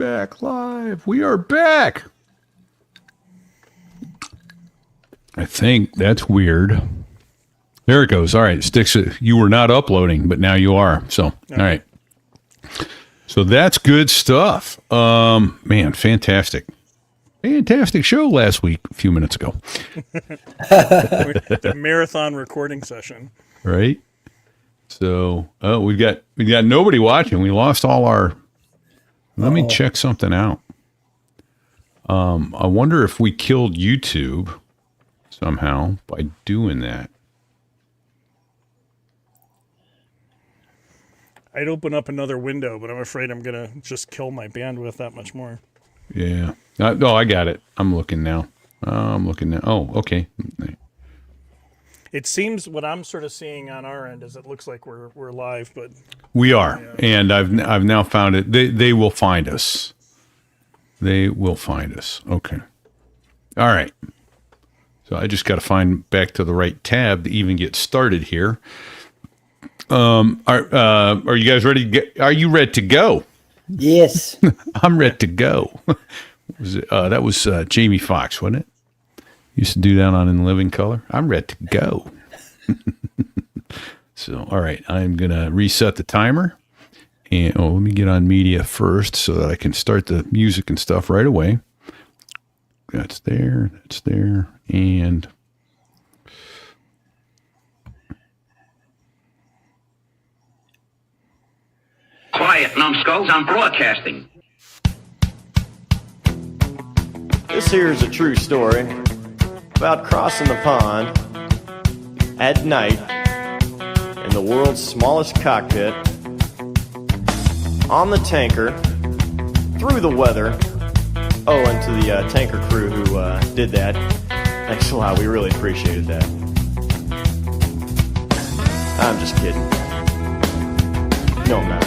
Back live. We are back. I think that's weird. There it goes. All right, Sticks, you were not uploading, but now you are. So, all right. So that's good stuff. Man, fantastic. Fantastic show last week, a few minutes ago. The marathon recording session. Right? So, we've got nobody watching. We lost all our... Let me check something out. I wonder if we killed YouTube somehow by doing that. I'd open up another window, but I'm afraid I'm going to just kill my bandwidth that much more. Yeah. No, I got it. I'm looking now. Oh, okay. It seems what I'm sort of seeing on our end is it looks like we're live, but we are, and I've now found it. They will find us. They will find us. Okay. All right. So I just got to find back to the right tab to even get started here. Are you guys ready? Are you ready to go? Yes. I'm ready to go. That was Jamie Foxx, wasn't it? Used to do that on In Living Color. I'm ready to go. So, all right, I'm going to reset the timer. And let me get on media first so that I can start the music and stuff right away. That's there, and... Quiet, numbskulls, I'm broadcasting. This here is a true story about crossing the pond at night in the world's smallest cockpit, on the tanker, through the weather. Oh, and to the tanker crew who did that, thanks a lot. We really appreciated that. I'm just kidding. No, I'm not.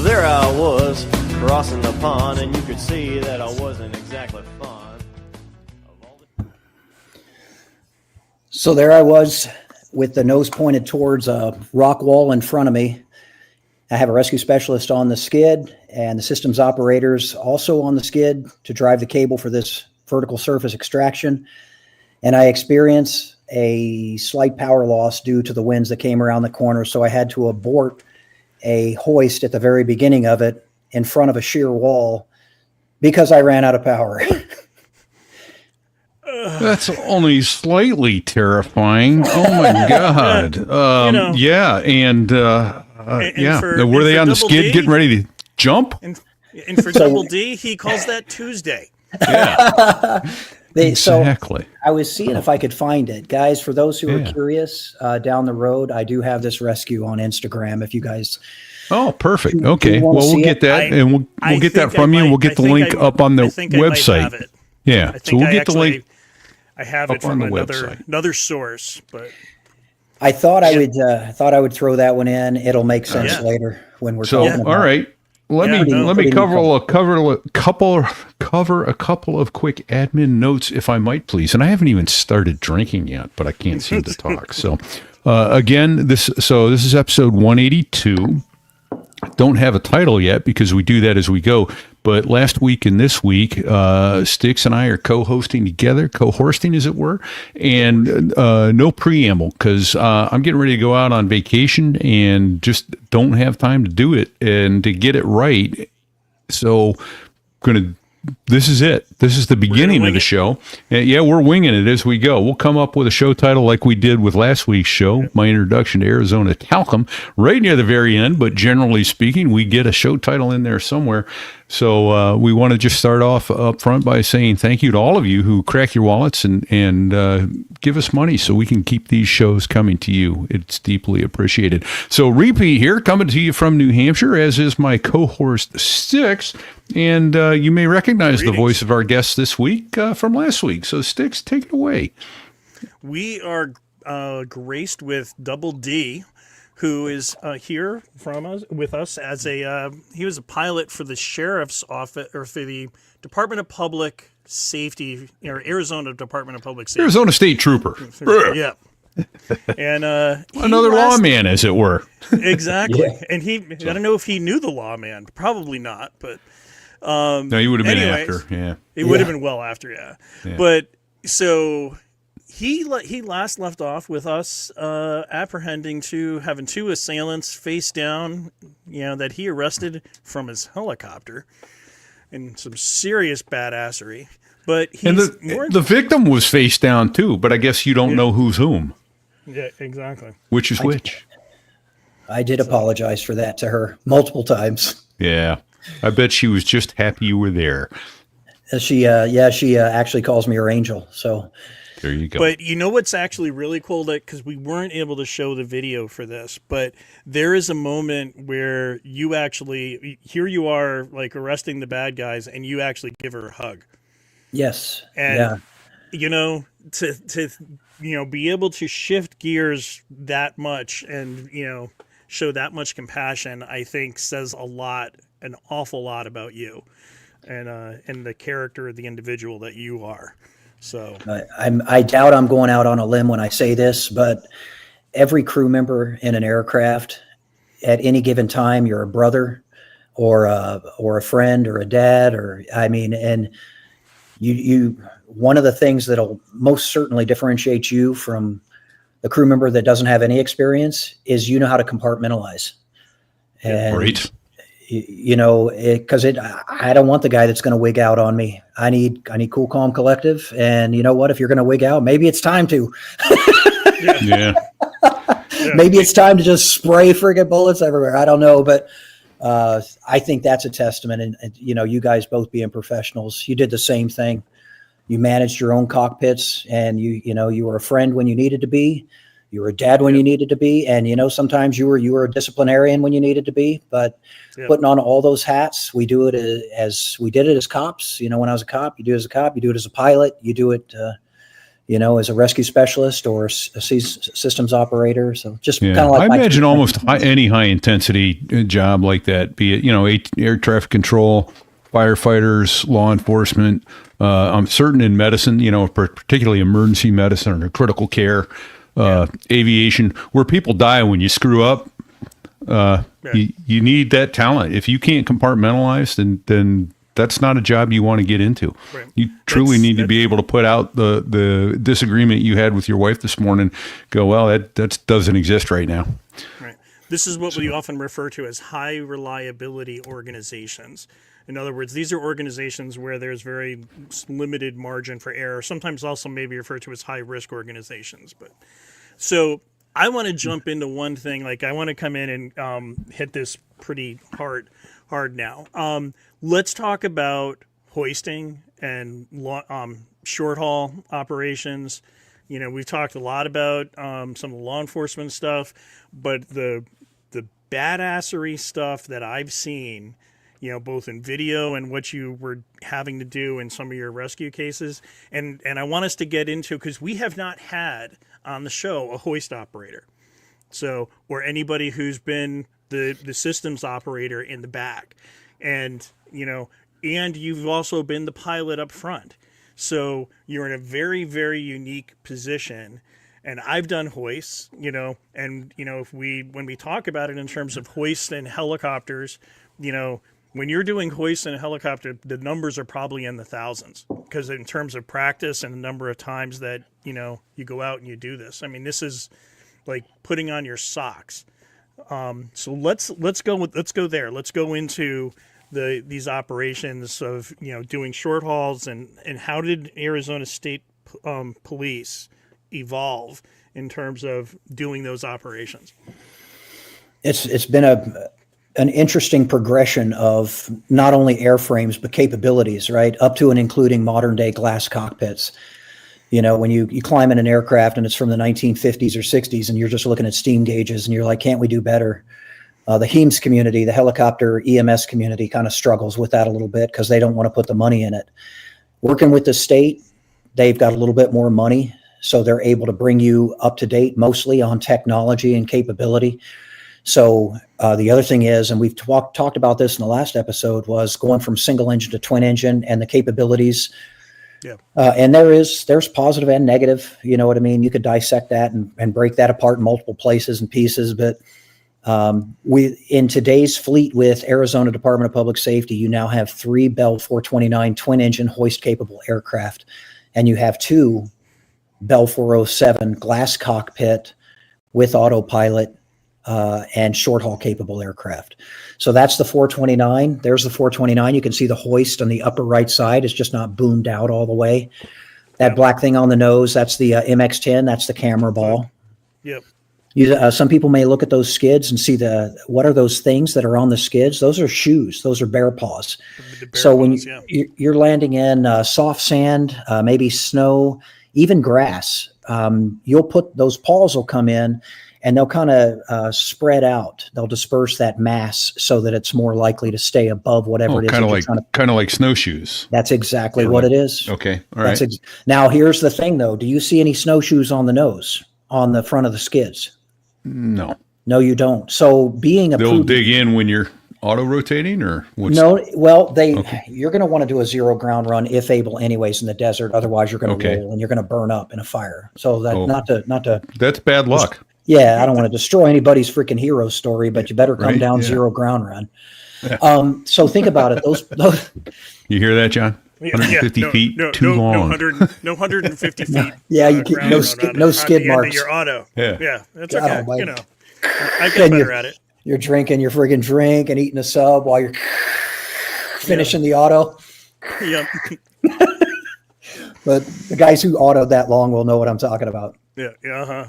There I was, crossing the pond, and you could see that I wasn't exactly fond of all the... So there I was with the nose pointed towards a rock wall in front of me. I have a rescue specialist on the skid and the systems operators also on the skid to drive the cable for this vertical surface extraction. And I experienced a slight power loss due to the winds that came around the corner, so I had to abort a hoist at the very beginning of it in front of a sheer wall because I ran out of power. That's only slightly terrifying. Oh my God. Yeah. And were they on the skid getting ready to jump? And for Double D, he calls that Tuesday. Yeah. Exactly. So I was seeing if I could find it. Guys, for those who are curious, down the road, I do have this rescue on Instagram. If you guys... Oh, perfect. Okay. Well, we'll get that, and we'll get that from you, and we'll get the link up on the website. Yeah. So we'll get the link. I have it from another source, but... I thought I would throw that one in. It'll make sense later when we're talking about it. All right. Let me cover a couple of quick admin notes, if I might, please. And I haven't even started drinking yet, but I can't seem to talk. So, again, this is episode 182. Don't have a title yet because we do that as we go. But last week and this week, Sticks and I are co-hosting together, co-horsting as it were, and no preamble because I'm getting ready to go out on vacation and just don't have time to do it and to get it right. So this is it. This is the beginning of the show. Yeah, we're winging it as we go. We'll come up with a show title like we did with last week's show, my introduction to Arizona Talcum, right near the very end. But generally speaking, we get a show title in there somewhere. So we want to just start off up front by saying thank you to all of you who crack your wallets and give us money so we can keep these shows coming to you. It's deeply appreciated. So Repeat here, coming to you from New Hampshire, as is my co-host Sticks. And you may recognize the voice of our guest this week from last week. So Sticks, take it away. We are graced with Double D, who is here with us as he was a pilot for the sheriff's office, or for the Department of Public Safety, or Arizona Department of Public Safety. Arizona State Trooper. Yeah. And Another lawman, as it were. Exactly. Yeah. And I don't know if he knew the lawman. Probably not, but No, he would have been anyways, after. Yeah. it would have been well after, yeah. But so he last left off with us apprehending having two assailants face down, that he arrested from his helicopter, and some serious badassery. But he's And the victim was face down too, but I guess you don't know who's whom, yeah, exactly. which is which. I did apologize for that to her multiple times. Yeah. I bet she was just happy you were there. She actually calls me her angel. So There you go. But you know what's actually really cool, that because we weren't able to show the video for this, but there is a moment where here you are like arresting the bad guys, and you actually give her a hug. yes, And to be able to shift gears that much and show that much compassion, I think says an awful lot about you and the character of the individual that you are. So I doubt I'm going out on a limb when I say this, but every crew member in an aircraft at any given time, you're a brother or a friend or a dad, and you one of the things that'll most certainly differentiate you from the crew member that doesn't have any experience is how to compartmentalize. And Right. Because I don't want the guy that's going to wig out on me. I need cool, calm, collective. And you know what? If you're going to wig out, maybe it's time to. Yeah. Maybe it's time to just spray friggin' bullets everywhere. I don't know, but I think that's a testament. And you guys both being professionals, you did the same thing. You managed your own cockpits, and you were a friend when you needed to be. You were a dad when you needed to be, and sometimes you were a disciplinarian when you needed to be. But putting on all those hats, we do it as we did it as cops. When I was a cop, you do it as a cop. You do it as a pilot. You do it, as a rescue specialist or a systems operator. So just kind of like I imagine almost any high intensity job like that, be it air traffic control, firefighters, law enforcement. I'm certain in medicine, particularly emergency medicine or critical care. Aviation, where people die when you screw up, you need that talent. If you can't compartmentalize, then that's not a job you want to get into. Right. You truly need to be able to put out the disagreement you had with your wife this morning. Go, well, that doesn't exist right now. Right. This is what we often refer to as high reliability organizations. In other words, these are organizations where there's very limited margin for error, sometimes also maybe referred to as high-risk organizations. But so I want to jump into one thing. Like I want to come in and hit this pretty hard now. Let's talk about hoisting and short-haul operations. We've talked a lot about some of the law enforcement stuff, but the badassery stuff that I've seen, both in video and what you were having to do in some of your rescue cases. And I want us to get into, because we have not had on the show a hoist operator. So, or anybody who's been the systems operator in the back. And, and you've also been the pilot up front. So you're in a very, very unique position. And I've done hoists, and, when we talk about it in terms of hoists and helicopters, when you're doing hoists in a helicopter, the numbers are probably in the thousands, because in terms of practice and the number of times that, you go out and you do this. I mean, this is like putting on your socks. So let's go there. Let's go into these operations of, doing short hauls and how did Arizona State Police evolve in terms of doing those operations? It's been an interesting progression of not only airframes but capabilities, right, up to and including modern day glass cockpits. When you climb in an aircraft and it's from the 1950s or 60s and you're just looking at steam gauges and you're like, can't we do better? The HEMS community, the helicopter EMS community, kind of struggles with that a little bit because they don't want to put the money in it. Working with the state, they've got a little bit more money, so they're able to bring you up to date mostly on technology and capability. So the other thing is, and we've talked about this in the last episode, was going from single engine to twin engine and the capabilities Yeah. And there's positive and negative. You know what I mean? You could dissect that and break that apart in multiple places and pieces. But we in today's fleet with Arizona Department of Public Safety, you now have 3 Bell 429 twin engine hoist capable aircraft, and you have 2 Bell 407 glass cockpit with autopilot and short haul capable aircraft. So that's the 429. There's the 429. You can see the hoist on the upper right side. It's just not boomed out all the way. That black thing on the nose, that's the MX-10. That's the camera ball. Yep. Some people may look at those skids and see what are those things that are on the skids? Those are shoes. Those are bear paws. So when you're landing in soft sand, maybe snow, even grass, you'll put those paws will come in and they'll kind of spread out. They'll disperse that mass so that it's more likely to stay above whatever it is. Kind of like snowshoes. That's exactly what it is. Okay. All right. Now, here's the thing, though. Do you see any snowshoes on the nose, on the front of the skids? No. No, you don't. So they'll dig in when you're auto rotating, or what's... No. Well, you're going to want to do a zero ground run if able, anyways, in the desert. Otherwise, you're going to roll and you're going to burn up in a fire. So that not to. That's bad luck. Yeah, I don't want to destroy anybody's freaking hero story, but you better come down zero ground run. Yeah. So think about it. Those. You hear that, John? 150 feet, too long. No 150 feet. Yeah, you can, no skid marks. Your auto. Yeah, that's okay. I get better at it. You're drinking your friggin' drink and eating a sub while you're finishing the auto. Yep. But the guys who autoed that long will know what I'm talking about. Yeah. Uh-huh.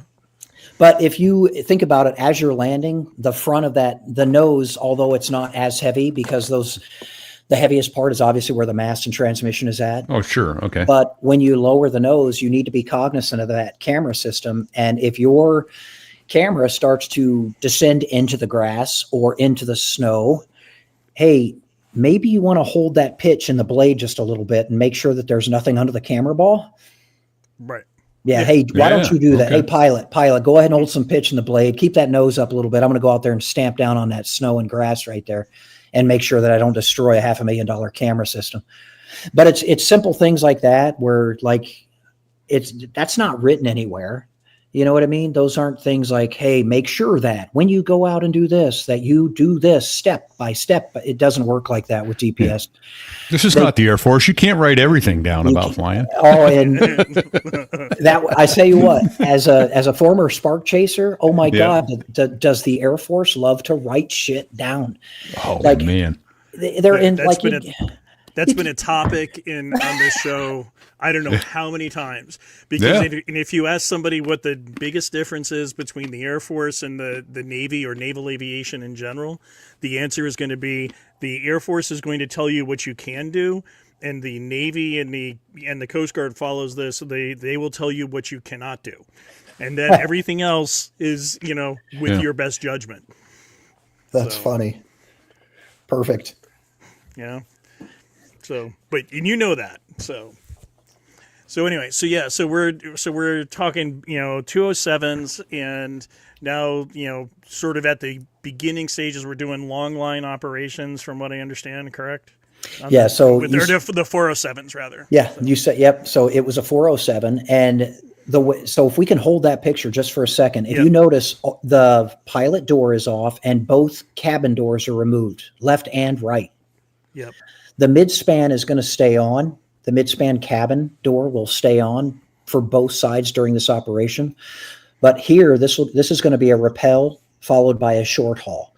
But if you think about it, as you're landing, the front of the nose, although it's not as heavy because the heaviest part is obviously where the mast and transmission is at. Oh, sure. Okay. But when you lower the nose, you need to be cognizant of that camera system. And if your camera starts to descend into the grass or into the snow, hey, maybe you want to hold that pitch in the blade just a little bit and make sure that there's nothing under the camera ball. Right. Yeah. Hey, why don't you do that? Okay. Hey, pilot, go ahead and hold some pitch in the blade. Keep that nose up a little bit. I'm going to go out there and stamp down on that snow and grass right there and make sure that I don't destroy a $500,000 camera system. But it's simple things like that where that's not written anywhere. You know what I mean? Those aren't things like, hey, make sure that when you go out and do this, that you do this step by step. But it doesn't work like that with DPS. Yeah. This is not the Air Force. You can't write everything down about flying. Oh, and that I say what, as a former Spark chaser, oh my God, does the Air Force love to write shit down? Oh man, they're in that's been a topic on this show. I don't know how many times, because if you ask somebody what the biggest difference is between the Air Force and the Navy or naval aviation in general, the answer is going to be the Air Force is going to tell you what you can do, and the Navy and the Coast Guard follows this. They will tell you what you cannot do, and then everything else is with your best judgment. That's funny. Perfect. Yeah. So, but you know that So anyway, so we're talking, 207s, and now, sort of at the beginning stages, we're doing long line operations, from what I understand, correct? Yeah. So the 407s rather. Yeah, you said, yep. So it was a 407, and so if we can hold that picture just for a second, if you notice, the pilot door is off and both cabin doors are removed, left and right. Yep. The mid-span is going to stay on. The mid-span cabin door will stay on for both sides during this operation. But here, this is going to be a rappel followed by a short haul.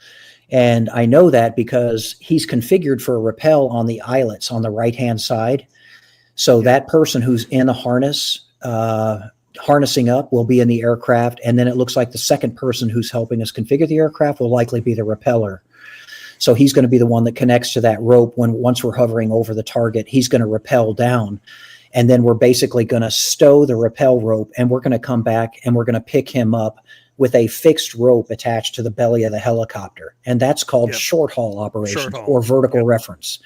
And I know that because he's configured for a rappel on the eyelets on the right-hand side. So that person who's in the harness, harnessing up, will be in the aircraft. And then it looks like the second person who's helping us configure the aircraft will likely be the repeller. So he's going to be the one that connects to that rope once we're hovering over the target. He's going to rappel down, and then we're basically going to stow the rappel rope, and we're going to come back and we're going to pick him up with a fixed rope attached to the belly of the helicopter, and that's called short haul operations or vertical reference.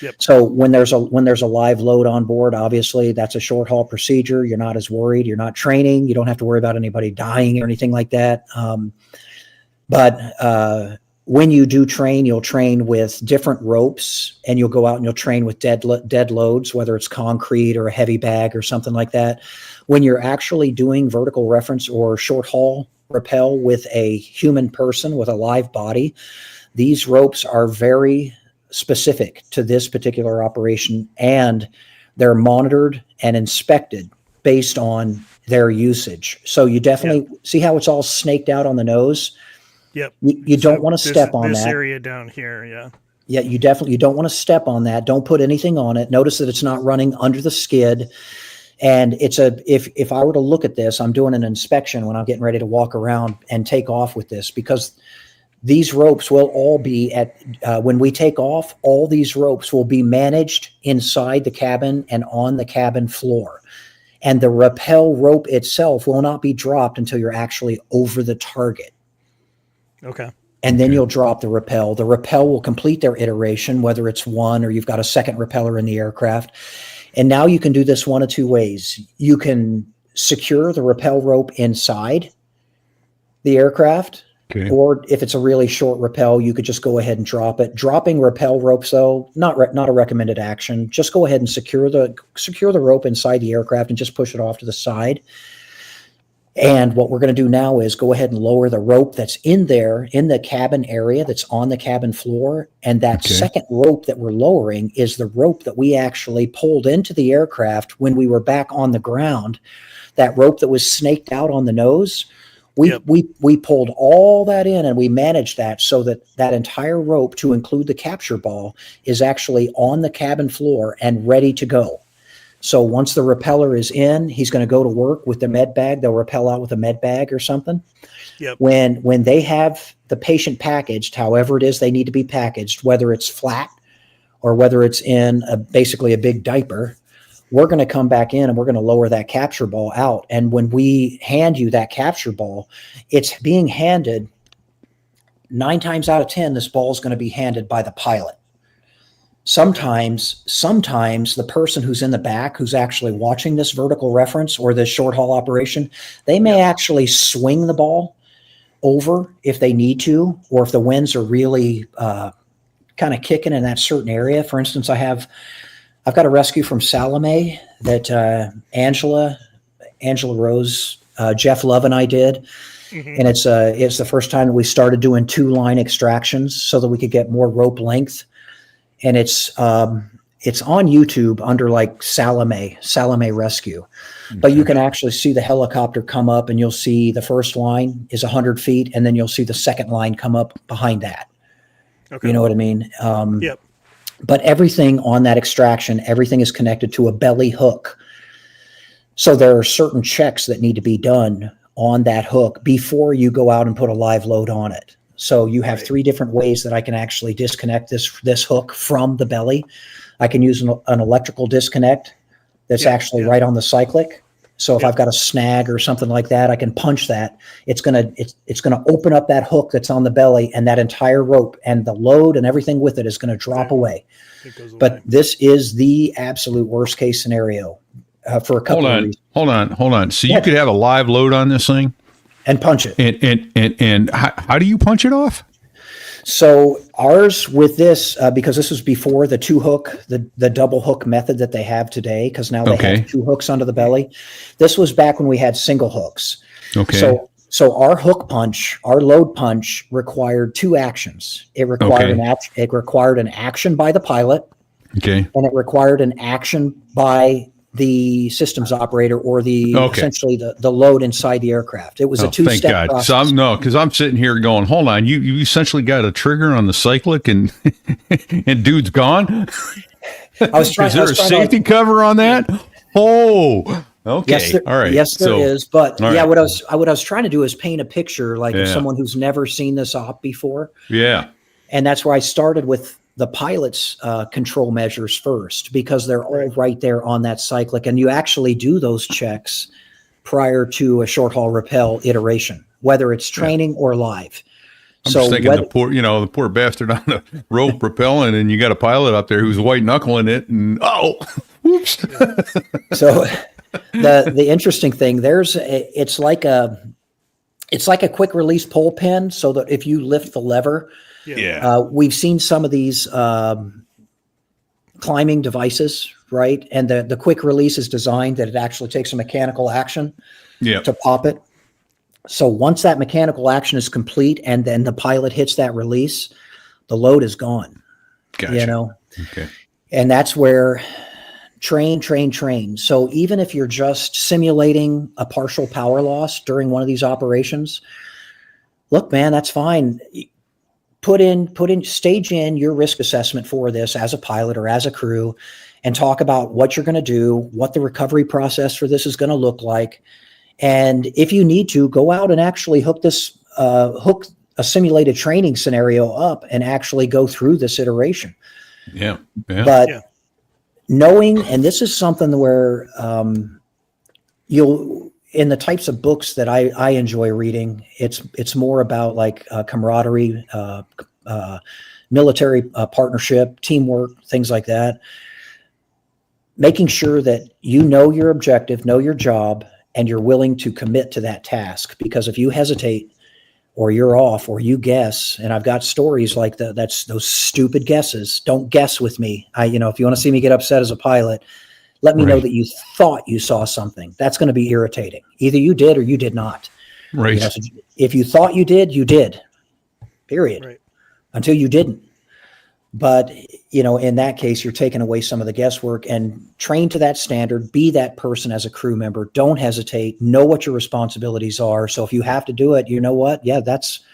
Yep. So when there's a live load on board, obviously that's a short haul procedure. You're not as worried. You're not training. You don't have to worry about anybody dying or anything like that. But when you do train, you'll train with different ropes, and you'll go out and you'll train with dead loads, whether it's concrete or a heavy bag or something like that. When you're actually doing vertical reference or short haul rappel with a human person with a live body, these ropes are very specific to this particular operation, and they're monitored and inspected based on their usage. So you definitely see how it's all snaked out on the nose. Yep. You don't want to step on this that. area down here. Yeah. Yeah, you don't want to step on that. Don't put anything on it. Notice that it's not running under the skid. And if I were to look at this, I'm doing an inspection when I'm getting ready to walk around and take off with this, because these ropes will all be when we take off, all these ropes will be managed inside the cabin and on the cabin floor. And the rappel rope itself will not be dropped until you're actually over the target. Okay. And then you'll drop the rappel. The rappel will complete their iteration, whether it's one or you've got a second repeller in the aircraft. And now you can do this one of two ways. You can secure the rappel rope inside the aircraft, or if it's a really short rappel, you could just go ahead and drop it. Dropping rappel ropes, though, not a recommended action. Just go ahead and secure the rope inside the aircraft and just push it off to the side. And what we're going to do now is go ahead and lower the rope that's in there in the cabin area that's on the cabin floor. And that second rope that we're lowering is the rope that we actually pulled into the aircraft when we were back on the ground. That rope that was snaked out on the nose, we pulled all that in, and we managed that so that that entire rope, to include the capture ball, is actually on the cabin floor and ready to go. So once the repeller is in, he's going to go to work with the med bag. They'll rappel out with a med bag or something. Yep. When they have the patient packaged, however it is they need to be packaged, whether it's flat or whether it's in basically a big diaper, we're going to come back in and we're going to lower that capture ball out. And when we hand you that capture ball, it's being handed 9 times out of 10, this ball is going to be handed by the pilot. Sometimes the person who's in the back, who's actually watching this vertical reference or this short haul operation, they may actually swing the ball over if they need to, or if the winds are really kind of kicking in that certain area. For instance, I've got a rescue from Salome that Angela Rose, Jeff Love and I did. Mm-hmm. And it's the first time that we started doing 2-line extractions so that we could get more rope length. And it's on YouTube under like Salome Rescue. Okay. But you can actually see the helicopter come up, and you'll see the first line is 100 feet, and then you'll see the second line come up behind that. Okay. You know what I mean? Yep. But everything on that extraction, everything is connected to a belly hook. So there are certain checks that need to be done on that hook before you go out and put a live load on it. So you have 3 different ways that I can actually disconnect this hook from the belly. I can use an electrical disconnect that's actually right on the cyclic. So if I've got a snag or something like that, I can punch that. It's gonna open up that hook that's on the belly, and that entire rope and the load and everything with it is going to drop away. But this is the absolute worst case scenario for a couple of reasons. Hold on. So you could have a live load on this thing and punch it. And how do you punch it off? So ours with this, because this was before the 2-hook, the double hook method that they have today, because now they have 2 hooks under the belly. This was back when we had single hooks. Okay. So our hook punch, our load punch required 2 actions. It required an action by the pilot. Okay. And it required an action by the systems operator, or essentially the load inside the aircraft. It was a 2-step process. So because I'm sitting here going, hold on, you essentially got a trigger on the cyclic and and dude's gone. Is there a safety cover on that? Oh, okay. Yes, all right. Yes, there is. But what I was trying to do is paint a picture like of someone who's never seen this op before. Yeah. And that's where I started with the pilot's control measures first, because they're all right there on that cyclic. And you actually do those checks prior to a short haul rappel iteration, whether it's training or live. I'm just thinking the poor bastard on the rope rappelling, and you got a pilot up there who's white knuckling it, and whoops. So the interesting thing, it's like It's like a quick release pull pin, so that if you lift the lever, we've seen some of these climbing devices, right? And the quick release is designed that it actually takes a mechanical action to pop it. So once that mechanical action is complete and then the pilot hits that release, the load is gone. Gotcha. You know? Okay. And that's where train. So even if you're just simulating a partial power loss during one of these operations, look, man, that's fine. Stage in your risk assessment for this as a pilot or as a crew and talk about what you're going to do, what the recovery process for this is going to look like. And if you need to, go out and actually hook a simulated training scenario up and actually go through this iteration. Yeah. But knowing, and this is something where in the types of books that I enjoy reading, it's more about like camaraderie, military partnership, teamwork, things like that. Making sure that you know your objective, know your job, and you're willing to commit to that task. Because if you hesitate or you're off or you guess, and I've got stories like that's those stupid guesses. Don't guess with me. If you want to see me get upset as a pilot, let me know that you thought you saw something. That's going to be irritating. Either you did or you did not. Right. So if you thought you did. Period. Right. Until you didn't. But, in that case, you're taking away some of the guesswork and train to that standard. Be that person as a crew member. Don't hesitate. Know what your responsibilities are. So if you have to do it, you know what? Yeah, that's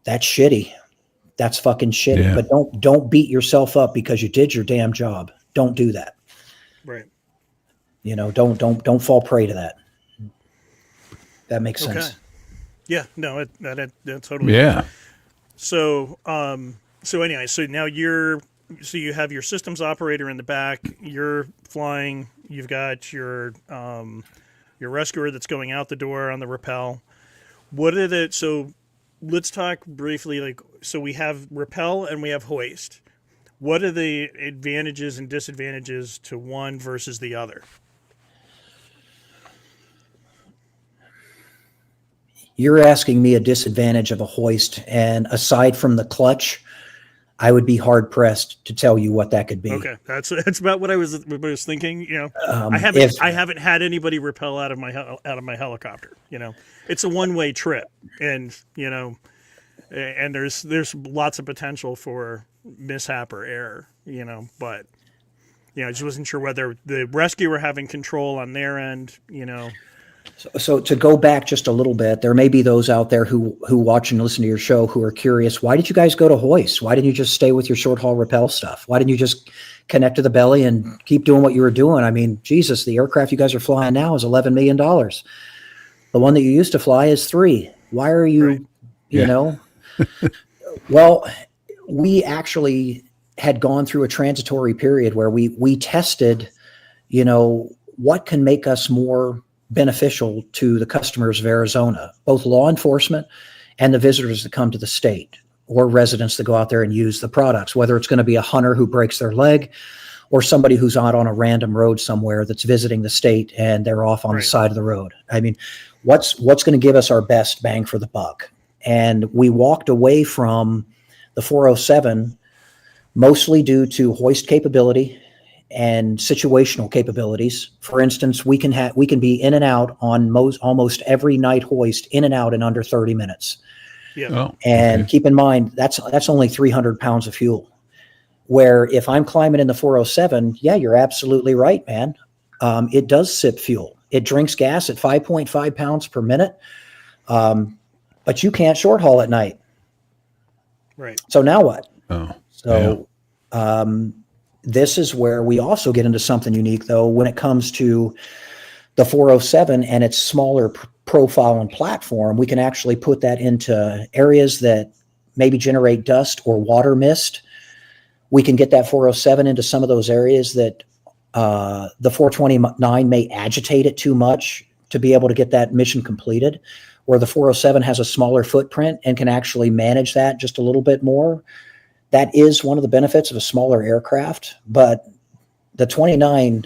shitty. That's fucking shitty. Yeah. But don't beat yourself up because you did your damn job. Don't do that. Right. Don't fall prey to that. That makes sense. Okay. Yeah. No, that totally. Yeah. So, anyway, so now you have your systems operator in the back, you're flying, you've got your rescuer that's going out the door on the rappel. So let's talk briefly, so we have rappel and we have hoist. What are the advantages and disadvantages to one versus the other? You're asking me a disadvantage of a hoist, and aside from the clutch, I would be hard pressed to tell you what that could be. Okay, that's about what I was thinking. I haven't had anybody rappel out of my helicopter. It's a one-way trip, and and there's lots of potential for mishap or error. But I just wasn't sure whether the rescuer having control on their end. So to go back just a little bit, there may be those out there who watch and listen to your show who are curious. Why did you guys go to hoist? Why didn't you just stay with your short haul rappel stuff? Why didn't you just connect to the belly and keep doing what you were doing? I mean, Jesus, the aircraft you guys are flying now is $11 million. The one that you used to fly is $3 million. Why are you, Well, we actually had gone through a transitory period where we tested, what can make us more beneficial to the customers of Arizona, both law enforcement and the visitors that come to the state or residents that go out there and use the products, whether it's going to be a hunter who breaks their leg or somebody who's out on a random road somewhere that's visiting the state and they're off on the side of the road. I mean, what's going to give us our best bang for the buck? And we walked away from the 407 mostly due to hoist capability and situational capabilities. For instance, we can be in and out on almost every night hoist, in and out in under 30 minutes. Yeah. Oh, and keep in mind, that's only 300 pounds of fuel. Where if I'm climbing in the 407, yeah, you're absolutely right, man. It does sip fuel. It drinks gas at 5.5 pounds per minute. But you can't short haul at night. Right. So now what? Oh. So, this is where we also get into something unique, though, when it comes to the 407 and its smaller profile and platform. We can actually put that into areas that maybe generate dust or water mist. We can get that 407 into some of those areas that the 429 may agitate it too much to be able to get that mission completed, where the 407 has a smaller footprint and can actually manage that just a little bit more. That is one of the benefits of a smaller aircraft, but the 29,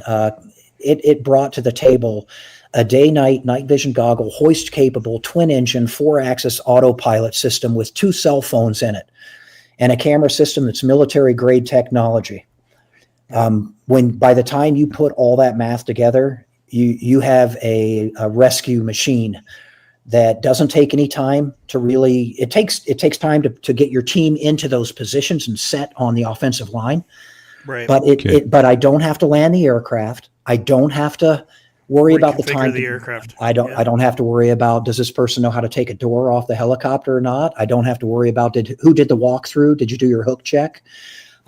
it brought to the table a day-night night vision goggle, hoist-capable, twin-engine, 4-axis autopilot system with 2 cell phones in it, and a camera system that's military-grade technology. When by the time you put all that math together, you have a rescue machine that doesn't take any time to really. It takes time to get your team into those positions and set on the offensive line. Right. But but I don't have to land the aircraft. I don't have to worry about the time. The aircraft. I don't have to worry about, does this person know how to take a door off the helicopter or not? I don't have to worry about who did the walkthrough? Did you do your hook check?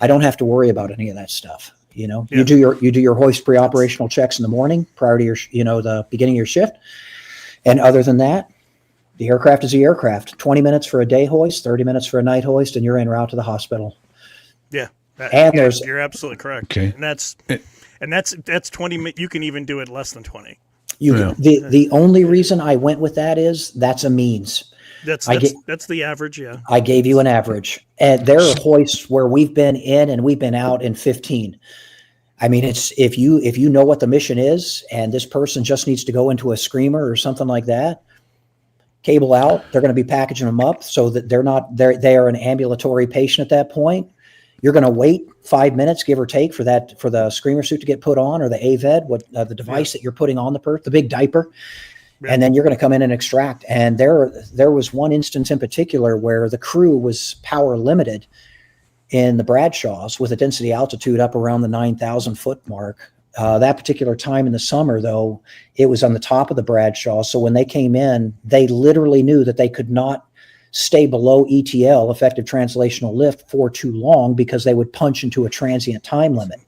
I don't have to worry about any of that stuff. You do your hoist pre-operational checks in the morning prior to your the beginning of your shift. And other than that, the aircraft is the aircraft. 20 minutes for a day hoist, 30 minutes for a night hoist, and you're en route to the hospital. Yeah. You're absolutely correct. Okay. And that's 20 minutes. You can even do it less than 20. The only reason I went with that is that's a means. That's the average, yeah. I gave you an average. And there are hoists where we've been in and we've been out in 15. I mean, it's if you know what the mission is and this person just needs to go into a screamer or something like that, cable out, they're going to be packaging them up so that they are an ambulatory patient at that point. You're going to wait 5 minutes, give or take, for the screamer suit to get put on, or the AVED, the device that you're putting on the big diaper, and then you're going to come in and extract. And there was one instance in particular where the crew was power limited in the Bradshaws with a density altitude up around the 9,000 foot mark. That particular time in the summer, though, it was on the top of the Bradshaw. So when they came in, they literally knew that they could not stay below ETL, effective translational lift, for too long because they would punch into a transient time limit.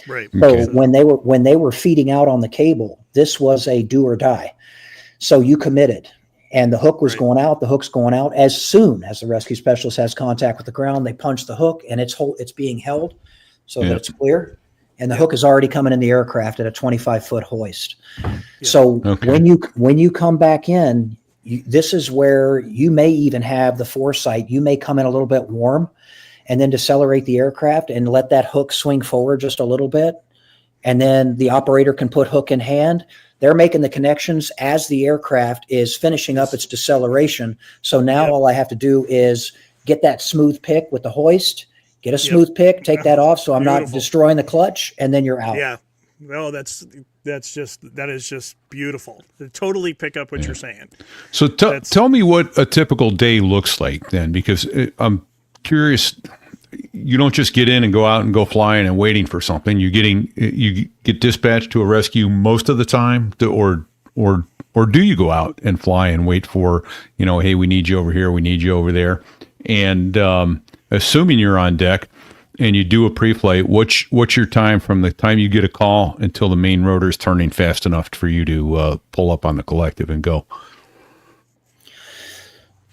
Right. So Okay. when they were feeding out on the cable, this was a do or die. So you committed, and the hook was going out. The hook's going out as soon as the rescue specialist has contact with the ground. They punch the hook, and it's being held so that it's clear. And the hook is already coming in the aircraft at a 25-foot hoist. Yeah. So when you come back in, this is where you may even have the foresight. You may come in a little bit warm and then decelerate the aircraft and let that hook swing forward just a little bit. And then the operator can put hook in hand. They're making the connections as the aircraft is finishing up its deceleration. So now all I have to do is get that smooth pick with the hoist, get a smooth pick, take that off so I'm not destroying the clutch, and then you're out. Yeah. Well, that is just beautiful. To totally pick up what you're saying. So tell me what a typical day looks like then, because I'm curious. You don't just get in and go out and go flying and waiting for something. You get dispatched to a rescue most of the time, or do you go out and fly and wait for, hey, we need you over here, we need you over there, and assuming you're on deck and you do a pre-flight, what's your time from the time you get a call until the main rotor is turning fast enough for you to pull up on the collective and go?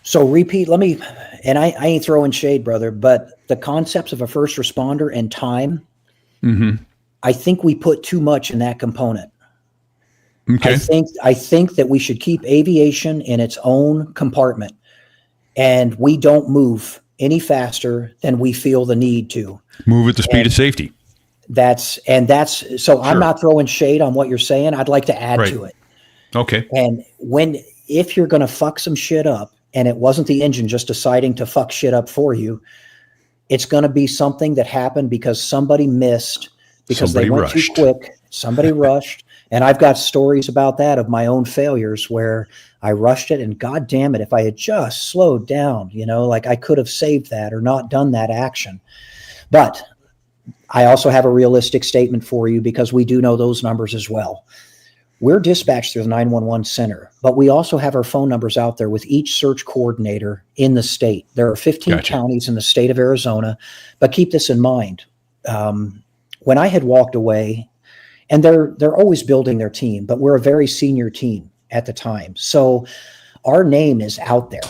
So repeat, and I ain't throwing shade, brother, but the concepts of a first responder and time, I think we put too much in that component. Okay. I think that we should keep aviation in its own compartment, and we don't move any faster than we feel the need to. Move at the speed of safety. So I'm not throwing shade on what you're saying. I'd like to add to it. Okay. And if you're going to fuck some shit up, and it wasn't the engine just deciding to fuck shit up for you, it's going to be something that happened because somebody missed, because they went too quick. Somebody rushed. And I've got stories about that of my own failures where I rushed it, and God damn it, if I had just slowed down, like I could have saved that or not done that action. But I also have a realistic statement for you, because we do know those numbers as well. We're dispatched through the 911 center, but we also have our phone numbers out there with each search coordinator in the state. There are 15 counties in the state of Arizona, but keep this in mind. When I had walked away, and they're always building their team, but we're a very senior team at the time. So our name is out there.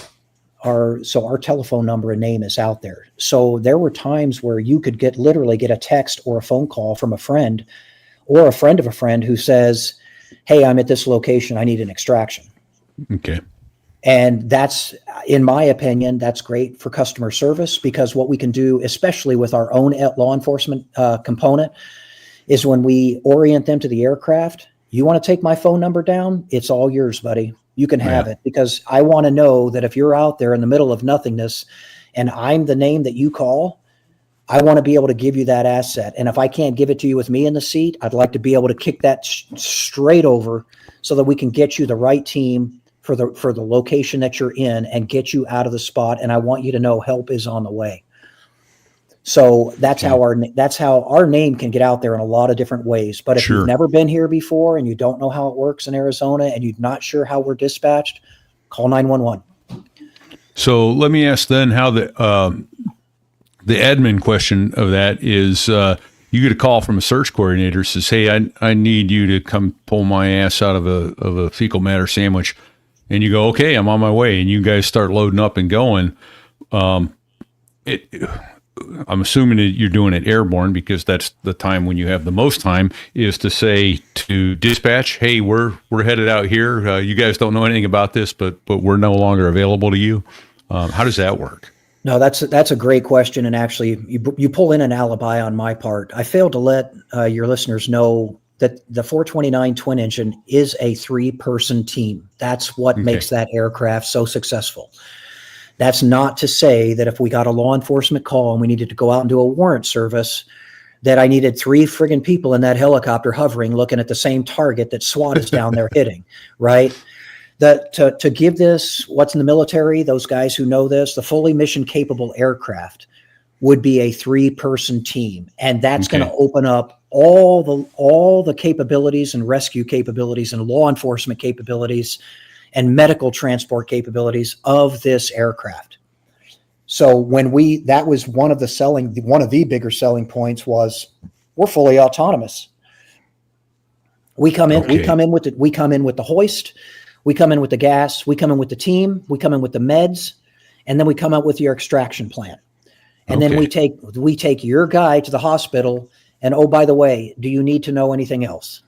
Our telephone number and name is out there. So there were times where you could literally get a text or a phone call from a friend or a friend of a friend who says, hey, I'm at this location, I need an extraction. Okay. And that's, in my opinion, that's great for customer service, because what we can do, especially with our own law enforcement component, is when we orient them to the aircraft, You want to take my phone number down? It's all yours, buddy. You can have it, because I want to know that if you're out there in the middle of nothingness and I'm the name that you call, I want to be able to give you that asset. And if I can't give it to you with me in the seat, I'd like to be able to kick that straight over so that we can get you the right team for the location that you're in and get you out of the spot. And I want you to know help is on the way. So that's how our name can get out there in a lot of different ways. But if you've never been here before and you don't know how it works in Arizona and you're not sure how we're dispatched, call 911. So let me ask then how the admin question of that is, you get a call from a search coordinator says, hey, I need you to come pull my ass out of a fecal matter sandwich. And you go, okay, I'm on my way. And you guys start loading up and going. I'm assuming that you're doing it airborne, because that's the time when you have the most time, is to say to dispatch, hey, we're headed out here. You guys don't know anything about this, but we're no longer available to you. How does that work? No, that's a great question. And actually, you pull in an alibi on my part. I failed to let your listeners know that the 429 twin engine is a 3-person team. That's what makes that aircraft so successful. That's not to say that if we got a law enforcement call and we needed to go out and do a warrant service, that I needed 3 friggin' people in that helicopter hovering, looking at the same target that SWAT is down there hitting, right? To give this, what's in the military, those guys who know this, the fully mission capable aircraft would be a 3-person team. And that's going to open up all the capabilities and rescue capabilities and law enforcement capabilities and medical transport capabilities of this aircraft. So that was one of the bigger selling points was we're fully autonomous. We come in with the hoist, we come in with the gas, we come in with the team, we come in with the meds, and then we come out with your extraction plan. And then we take your guy to the hospital, and oh, by the way, do you need to know anything else?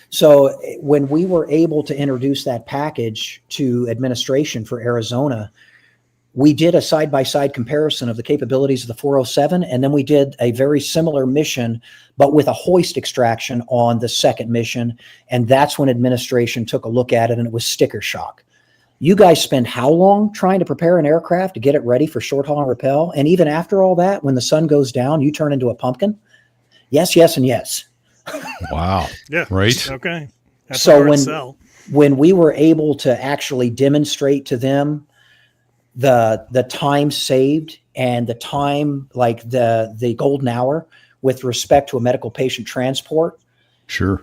So when we were able to introduce that package to administration for Arizona, we did a side-by-side comparison of the capabilities of the 407, and then we did a very similar mission, but with a hoist extraction on the second mission. And that's when administration took a look at it, and it was sticker shock. You guys spend how long trying to prepare an aircraft to get it ready for short haul and rappel? And even after all that, when the sun goes down, you turn into a pumpkin? Yes, yes, and yes. Wow. Yeah. Right. Okay. That's so when we were able to actually demonstrate to them the time saved and the time, like the golden hour with respect to a medical patient transport. Sure.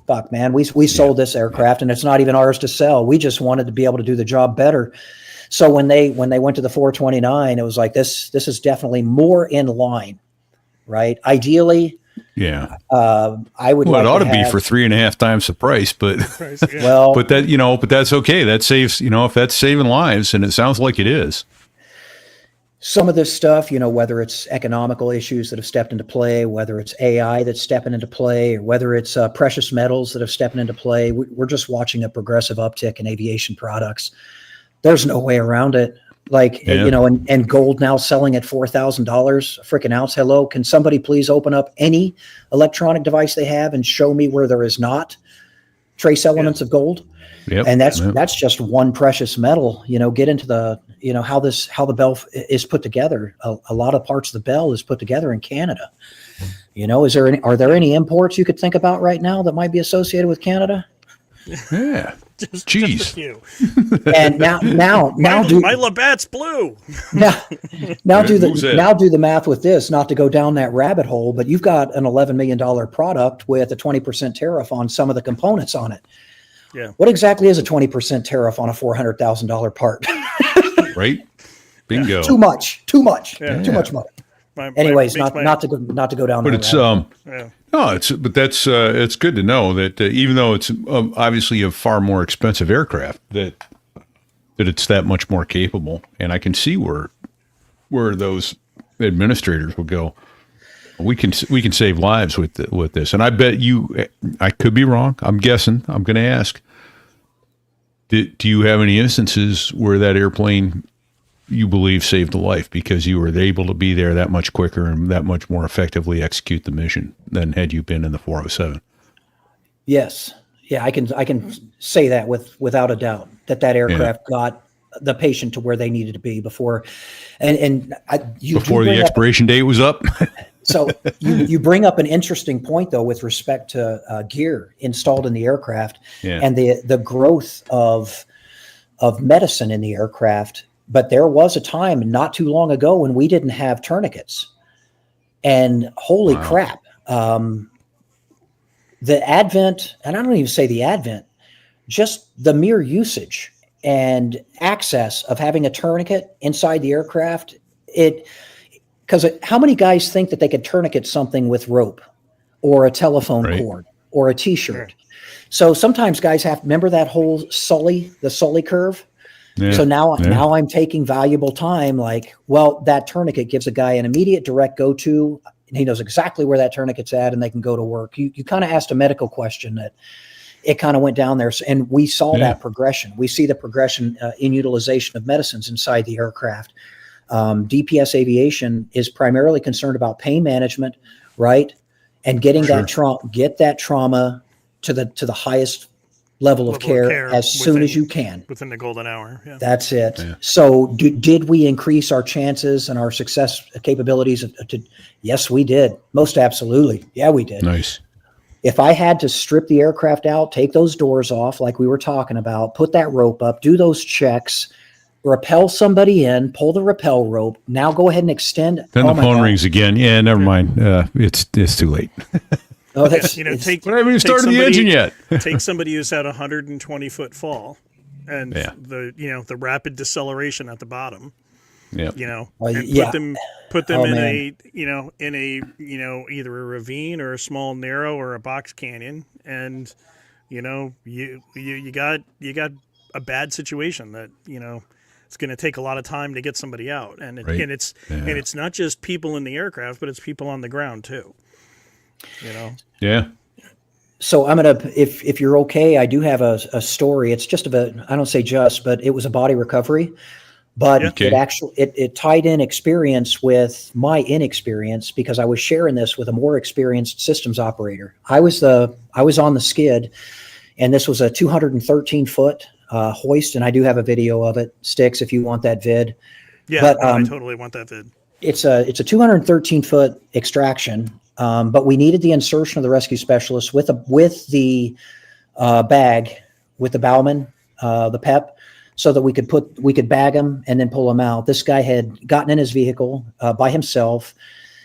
Fuck, man, we sold this aircraft, and it's not even ours to sell. We just wanted to be able to do the job better. So when they went to the 429, it was like, this is definitely more in line, right? Ideally, I would. Well, it ought to be for 3.5 times the price, but well, but that's okay. That saves, if that's saving lives, and it sounds like it is. Some of this stuff, whether it's economical issues that have stepped into play, whether it's AI that's stepping into play, or whether it's precious metals that have stepped into play, we're just watching a progressive uptick in aviation products. There's no way around it. And gold now selling at $4,000 a freaking ounce. Hello, can somebody please open up any electronic device they have and show me where there is not trace elements of gold? Yep. And that's just one precious metal. Get into the how the bell is put together. A lot of parts of the bell is put together in Canada. Are there any imports you could think about right now that might be associated with Canada? Yeah. Just a few. And now my Labatt's blue. Now do the math with this, not to go down that rabbit hole, but you've got an $11 million product with a 20% tariff on some of the components on it. Yeah. What exactly is a 20% tariff on a $400,000 part? Right. Bingo. Too much. Yeah. Too much money. Anyways, not to go down. But it's it's good to know that even though it's obviously a far more expensive aircraft, that it's that much more capable, and I can see where those administrators will go. We can save lives with this, and I bet you. I could be wrong. I'm guessing. I'm going to ask. Do you have any instances where that airplane you believe saved a life because you were able to be there that much quicker and that much more effectively execute the mission than had you been in the 407? Yes. Yeah, I can say that without a doubt that aircraft got the patient to where they needed to be before, you Before the expiration date was up. So you bring up an interesting point though with respect to gear installed in the aircraft and the growth of medicine in the aircraft. But there was a time not too long ago when we didn't have tourniquets, and holy crap, the advent, and I don't even say the advent, just the mere usage and access of having a tourniquet inside the aircraft, because how many guys think that they could tourniquet something with rope or a telephone cord or a t-shirt? So sometimes guys remember that whole the Sully curve. Yeah. So now I'm taking valuable time. Like, well, that tourniquet gives a guy an immediate direct go-to, and he knows exactly where that tourniquet's at, and they can go to work. You kind of asked a medical question that it kind of went down there. And we saw that progression. We see the progression in utilization of medicines inside the aircraft. DPS Aviation is primarily concerned about pain management, right? And getting that trauma to the highest level of care as soon as you can. Within the golden hour. Yeah. That's it. Yeah. So did we increase our chances and our success capabilities? Yes, we did. Most absolutely. Yeah, we did. Nice. If I had to strip the aircraft out, take those doors off like we were talking about, put that rope up, do those checks, rappel somebody in, pull the rappel rope, now go ahead and extend. Then the phone rings again. Yeah, never mind. It's too late. Oh, that's, I haven't even started the engine yet. Take somebody who's had a 120-foot fall and the rapid deceleration at the bottom. Yeah. Put them in a either a ravine or a small narrow or a box canyon, and you got a bad situation that it's going to take a lot of time to get somebody out, and it's not just people in the aircraft, but it's people on the ground too. Yeah. So I'm gonna, if you're okay, I do have a story. It's just I don't say just, but it was a body recovery. But it tied in experience with my inexperience, because I was sharing this with a more experienced systems operator. I was on the skid, and this was a 213-foot hoist, and I do have a video of it. Sticks, if you want that vid. Yeah, but, I totally want that vid. It's a 213-foot extraction, but we needed the insertion of the rescue specialist with the bag, with the bowman, the PEP. So that we could bag him and then pull him out. This guy had gotten in his vehicle by himself.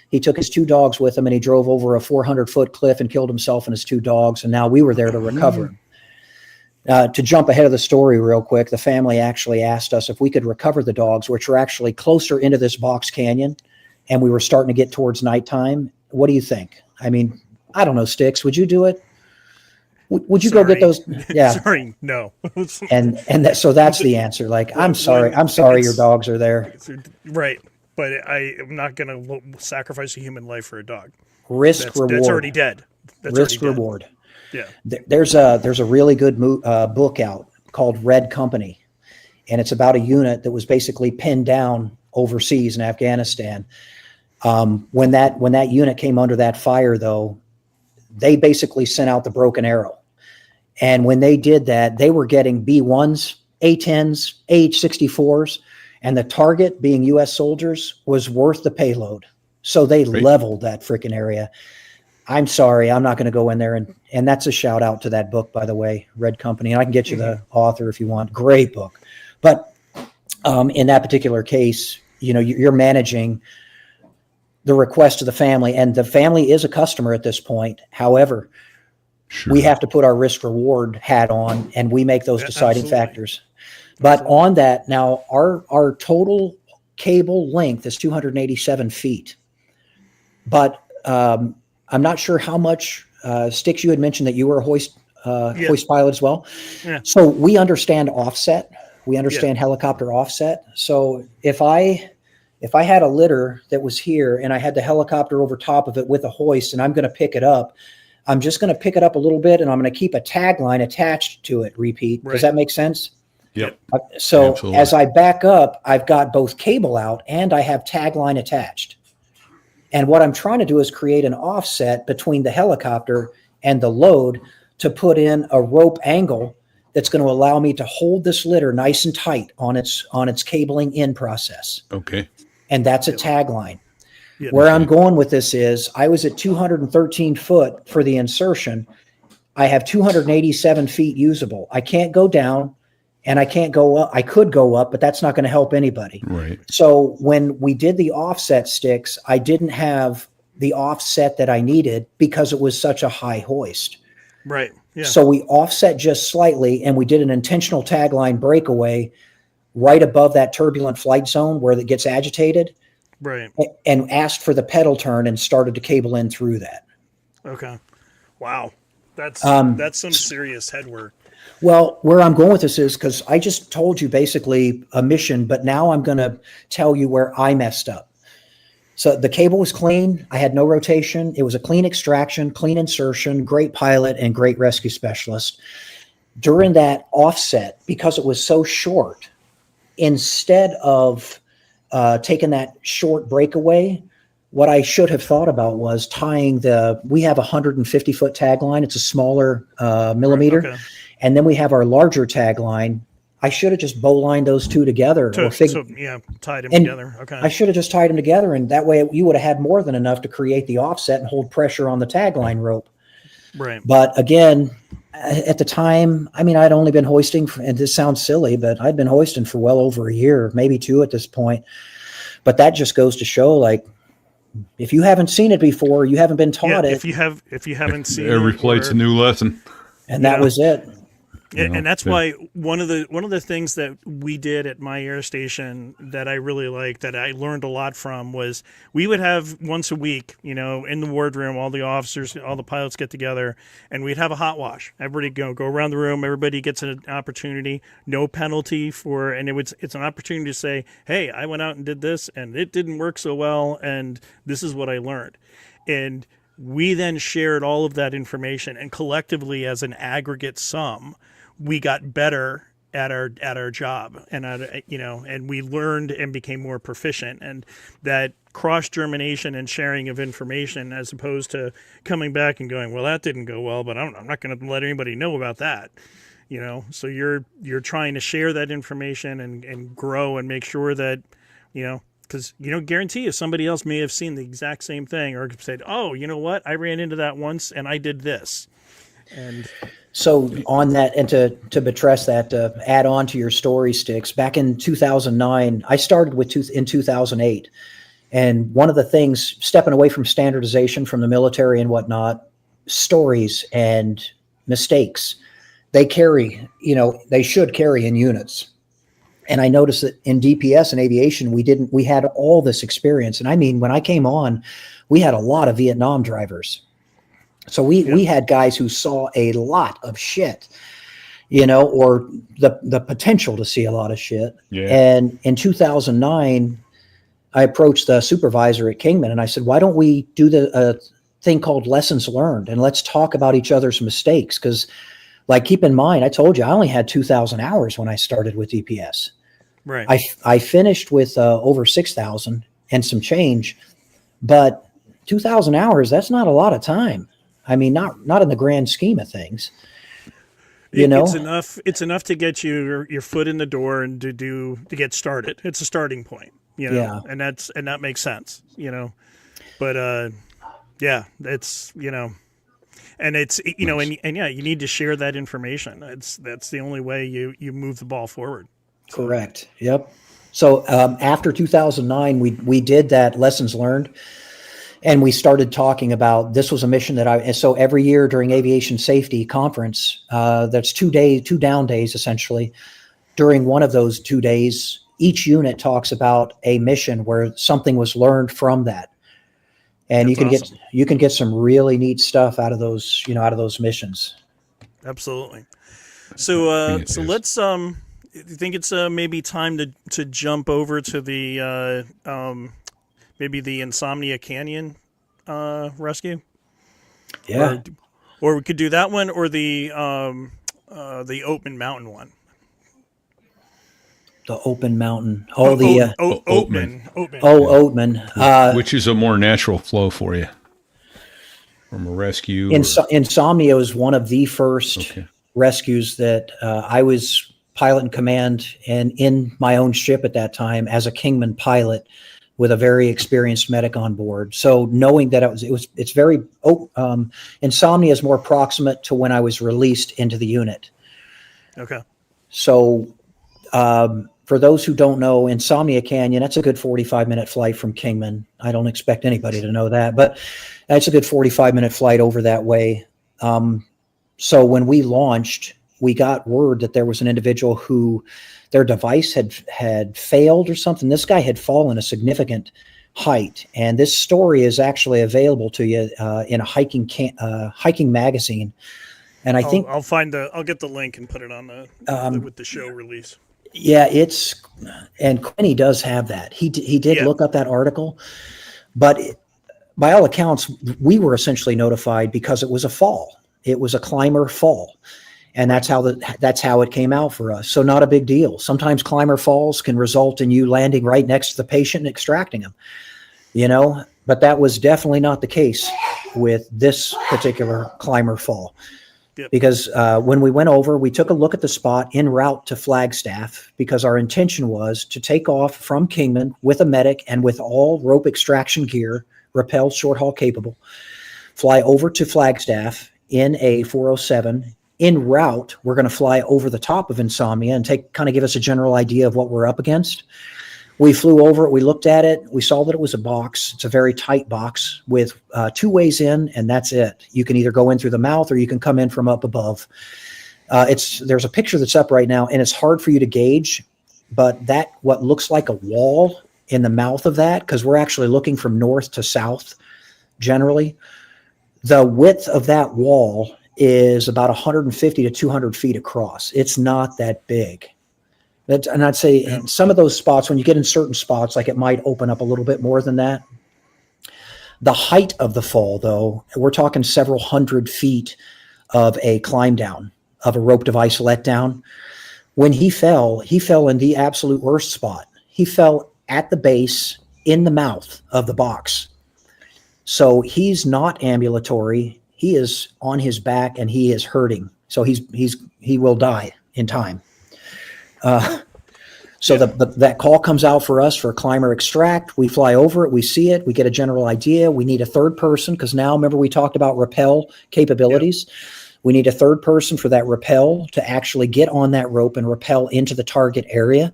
He took his 2 dogs with him, and he drove over a 400-foot cliff and killed himself and his 2 dogs. And now we were there to recover him. To jump ahead of the story real quick, the family actually asked us if we could recover the dogs, which were actually closer into this box canyon, and we were starting to get towards nighttime. What do you think? I mean, I don't know, Sticks, would you do it? Would you go get those? Yeah. Sorry, no. So that's the answer. Like, I'm sorry your dogs are there. Right. But I am not going to sacrifice a human life for a dog. Reward. That's already dead. Risk reward. Yeah. There's a really good book out called Red Company, and it's about a unit that was basically pinned down overseas in Afghanistan. When that unit came under that fire, though, they basically sent out the broken arrow. And when they did that, they were getting B-1s, A-10s, AH-64s, and the target, being U.S. soldiers, was worth the payload. So they leveled that freaking area. I'm sorry, I'm not going to go in there. And that's a shout out to that book, by the way, Red Company. And I can get you the author if you want. Great book. But in that particular case, you're managing the request of the family, and the family is a customer at this point. However, we have to put our risk reward hat on, and we make those deciding factors. But on that, now our total cable length is 287 feet. But I'm not sure how much, Sticks, you had mentioned that you were a hoist pilot as well. Yeah. So we understand offset. We understand helicopter offset. So if I had a litter that was here and I had the helicopter over top of it with a hoist and I'm going to pick it up, I'm just going to pick it up a little bit and I'm going to keep a tagline attached to it. Repeat. Right. Does that make sense? Yep. So absolutely. As I back up, I've got both cable out and I have tagline attached. And what I'm trying to do is create an offset between the helicopter and the load to put in a rope angle that's going to allow me to hold this litter nice and tight on its cabling in process. Okay. And that's a tagline. Yeah. Where I'm going with this is I was at 213 foot for the insertion. I have 287 feet usable. I can't go down and I can't go up. I could go up, but that's not going to help anybody. Right. So when we did the offset sticks, I didn't have the offset that I needed because it was such a high hoist. Right. Yeah. So we offset just slightly and we did an intentional tagline breakaway right above that turbulent flight zone where it gets agitated. Right. And asked for the pedal turn and started to cable in through that. Okay. Wow. That's some serious head work. Well, where I'm going with this is because I just told you basically a mission, but now I'm going to tell you where I messed up. So the cable was clean. I had no rotation. It was a clean extraction, clean insertion, great pilot, and great rescue specialist. During that offset, because it was so short, instead of taking that short breakaway, what I should have thought about was tying we have a 150-foot tagline. It's a smaller millimeter. Okay. And then we have our larger tagline. I should have just bowlined those two together. Tied them together. Okay. I should have just tied them together, and that way you would have had more than enough to create the offset and hold pressure on the tagline rope. Right. But again, at the time, I mean, I'd only been hoisting, and this sounds silly, but I'd been hoisting for well over a year, maybe 2 at this point. But that just goes to show, like, if you haven't seen it before, you haven't been taught it. If you haven't seen Every flight's a new lesson. And that was it. And that's why one of the things that we did at my air station that I really liked, that I learned a lot from, was we would have once a week, in the wardroom, all the officers, all the pilots get together, and we'd have a hot wash. Everybody go around the room. Everybody gets an opportunity, no penalty and it's an opportunity to say, hey, I went out and did this, and it didn't work so well, and this is what I learned. And we then shared all of that information, and collectively, as an aggregate sum, we got better at our job, and and we learned and became more proficient. And that cross germination and sharing of information, as opposed to coming back and going, well, that didn't go well, but I'm not going to let anybody know about that. So you're trying to share that information and grow and make sure that because guarantee you somebody else may have seen the exact same thing or said, oh, you know what, I ran into that once and I did this. And so on that, and to buttress that, add on to your story, Sticks, back in 2009, I started in 2008. And one of the things, stepping away from standardization from the military and whatnot, stories and mistakes, they should carry in units. And I noticed that in DPS and aviation, we had all this experience. And I mean, when I came on, we had a lot of Vietnam drivers. So we had guys who saw a lot of shit, or the potential to see a lot of shit. Yeah. And in 2009, I approached the supervisor at Kingman and I said, why don't we do the thing called lessons learned, and let's talk about each other's mistakes? Because, like, keep in mind, I told you I only had 2,000 hours when I started with DPS. right. I finished with over 6,000 and some change, but 2,000 hours, that's not a lot of time. I mean, not in the grand scheme of things. It's enough to get you your foot in the door and to get started. It's a starting point, Yeah. and that makes sense, But it's and it's and you need to share that information. That's the only way you move the ball forward. Correct. Yep. So after 2009, we did that lessons learned. And we started talking about, this was a mission and so every year during aviation safety conference, that's 2 down days, essentially. During one of those 2 days, each unit talks about a mission where something was learned from that. And you can get some really neat stuff out of those missions. Absolutely. So let's you think it's maybe time to jump over to the maybe the Insomnia Canyon rescue? Yeah. Or we could do that one, or the Oatman Mountain one. The Open Mountain. Oatman. Oatman. Which is a more natural flow for you. from a rescue? Insomnia was one of the first rescues that I was pilot in command and in my own ship at that time as a Kingman pilot with a very experienced medic on board. So knowing that it's very, Insomnia is more proximate to when I was released into the unit. Okay. So for those who don't know, Insomnia Canyon, that's a good 45-minute flight from Kingman. I don't expect anybody to know that, but that's a good 45-minute flight over that way. So when we launched, we got word that there was an individual who their device had failed or something. This guy had fallen a significant height, and this story is actually available to you in a hiking magazine. And I'll get the link and put it on with the show release. Yeah, and Quinny does have that. He did look up that article, but by all accounts, we were essentially notified because it was a fall. It was a climber fall. And that's how it came out for us. So not a big deal. Sometimes climber falls can result in you landing right next to the patient and extracting them, but that was definitely not the case with this particular climber fall. Yep. Because when we went over, we took a look at the spot en route to Flagstaff because our intention was to take off from Kingman with a medic and with all rope extraction gear, rappel, short haul capable, fly over to Flagstaff in a 407. En route, we're going to fly over the top of Insomnia and kind of give us a general idea of what we're up against. We flew over it. We looked at it. We saw that it was a box. It's a very tight box with 2 ways in, and that's it. You can either go in through the mouth or you can come in from up above. There's a picture that's up right now, and it's hard for you to gauge, but what looks like a wall in the mouth of that, because we're actually looking from north to south generally, the width of that wall is about 150 to 200 feet across. It's not that big. And I'd say in some of those spots, when you get in certain spots, like it might open up a little bit more than that. The height of the fall, though, we're talking several hundred feet of a climb down, of a rope device let down. When he fell in the absolute worst spot. He fell at the base in the mouth of the box. So he's not ambulatory. He is on his back and he is hurting. So he will die in time. That call comes out for us for climber extract. We fly over it. We see it. We get a general idea. We need a third person because now, remember, we talked about rappel capabilities. Yep. We need a third person for that rappel to actually get on that rope and rappel into the target area.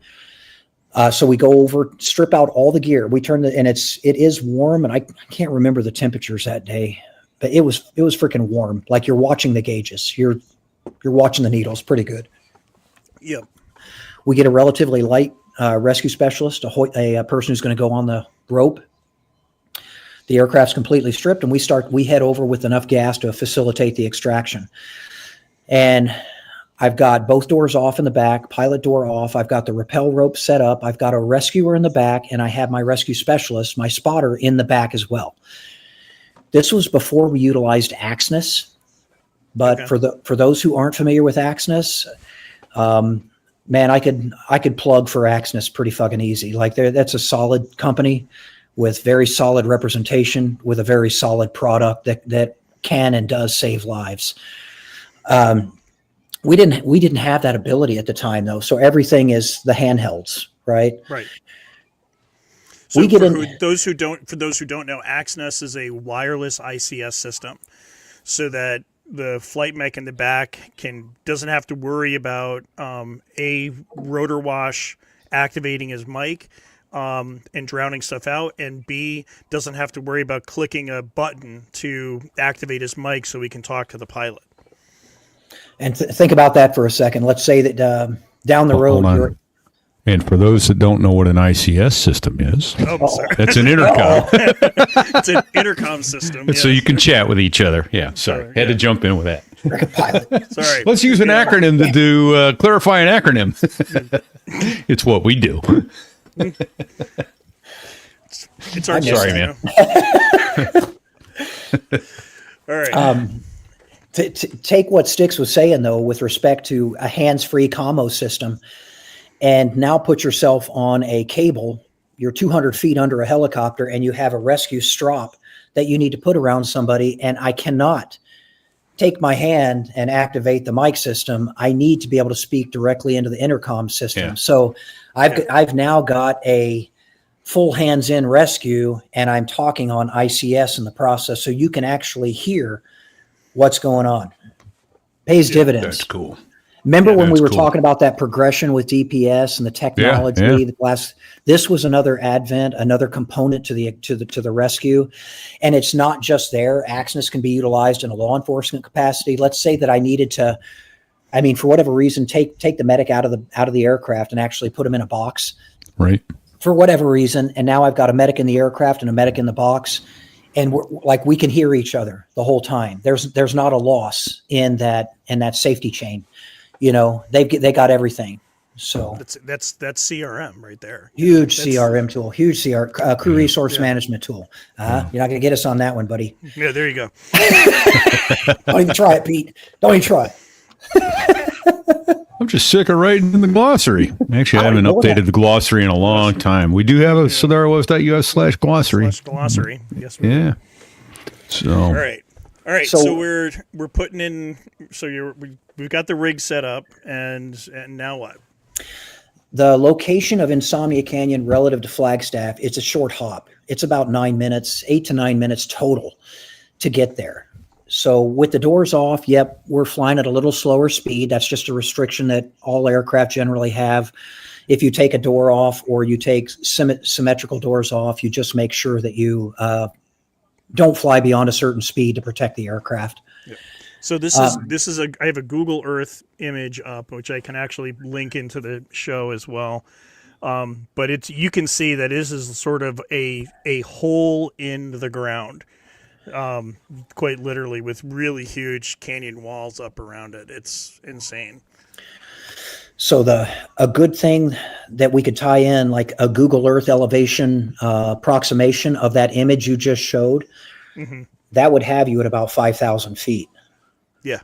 So we go over, strip out all the gear. We turn and it is warm, and I can't remember the temperatures that day, but it was freaking warm. Like you're watching the gauges. You're watching the needles. Pretty good. Yep. We get a relatively light rescue specialist, a person who's going to go on the rope. The aircraft's completely stripped, and we head over with enough gas to facilitate the extraction. And I've got both doors off in the back, pilot door off. I've got the rappel rope set up. I've got a rescuer in the back, and I have my rescue specialist, my spotter, in the back as well. This was before we utilized Axness, but okay. for those who aren't familiar with Axness, man, I could plug for Axness pretty fucking easy. Like that's a solid company with very solid representation, with a very solid product that can and does save lives. We didn't have that ability at the time though. So everything is the handhelds, right? Right. So for those who don't know, Axness is a wireless ICS system, so that the flight mech in the back doesn't have to worry about a rotor wash activating his mic and drowning stuff out, and B, doesn't have to worry about clicking a button to activate his mic so he can talk to the pilot. And think about that for a second. Let's say that down the road. And for those that don't know what an ICS system is, that's an intercom. It's an intercom system. So you can chat with each other. Yeah, sorry. Had to jump in with that. Sorry. Let's use an acronym to do clarify an acronym. It's what we do. It's our sorry, man. All right. To take what Styx was saying though, with respect to a hands-free commo system, and now put yourself on a cable. You're 200 feet under a helicopter, and you have a rescue strop that you need to put around somebody, and I cannot take my hand and activate the mic system. I need to be able to speak directly into the intercom system. Yeah. So I've now got a full hands-in rescue, and I'm talking on ICS in the process, so you can actually hear what's going on. Pays dividends. That's cool. Remember when we that's were cool. talking about that progression with DPS and the technology? Yeah. This was another advent, another component to the rescue, and it's not just there. Axis can be utilized in a law enforcement capacity. Let's say that I needed to, for whatever reason, take the medic out of the aircraft and actually put him in a box. Right. For whatever reason, and now I've got a medic in the aircraft and a medic in the box, and we can hear each other the whole time. There's not a loss in that safety chain. They got everything. So that's CRM right there. Huge CRM tool, huge crew resource management tool. You're not going to get us on that one, buddy. Yeah, there you go. Don't even try it, Pete. Don't even try it. I'm just sick of writing in the glossary. Actually, I haven't updated the glossary in a long time. We do have a sodaros.us/glossary. Glossary. Yes. Yeah. So. All right. So we're putting in. So we've got the rig set up, and now what? The location of Insomnia Canyon relative to Flagstaff, it's a short hop. It's about 9 minutes, 8 to 9 minutes total to get there. So with the doors off, yep, we're flying at a little slower speed. That's just a restriction that all aircraft generally have. If you take a door off or you take symmetrical doors off, you just make sure that you don't fly beyond a certain speed to protect the aircraft. Yep. So I have a Google Earth image up, which I can actually link into the show as well. But you can see that this is sort of a hole in the ground, quite literally, with really huge canyon walls up around it. It's insane. So a good thing that we could tie in, like a Google Earth elevation approximation of that image you just showed, that would have you at about 5,000 feet. Yeah.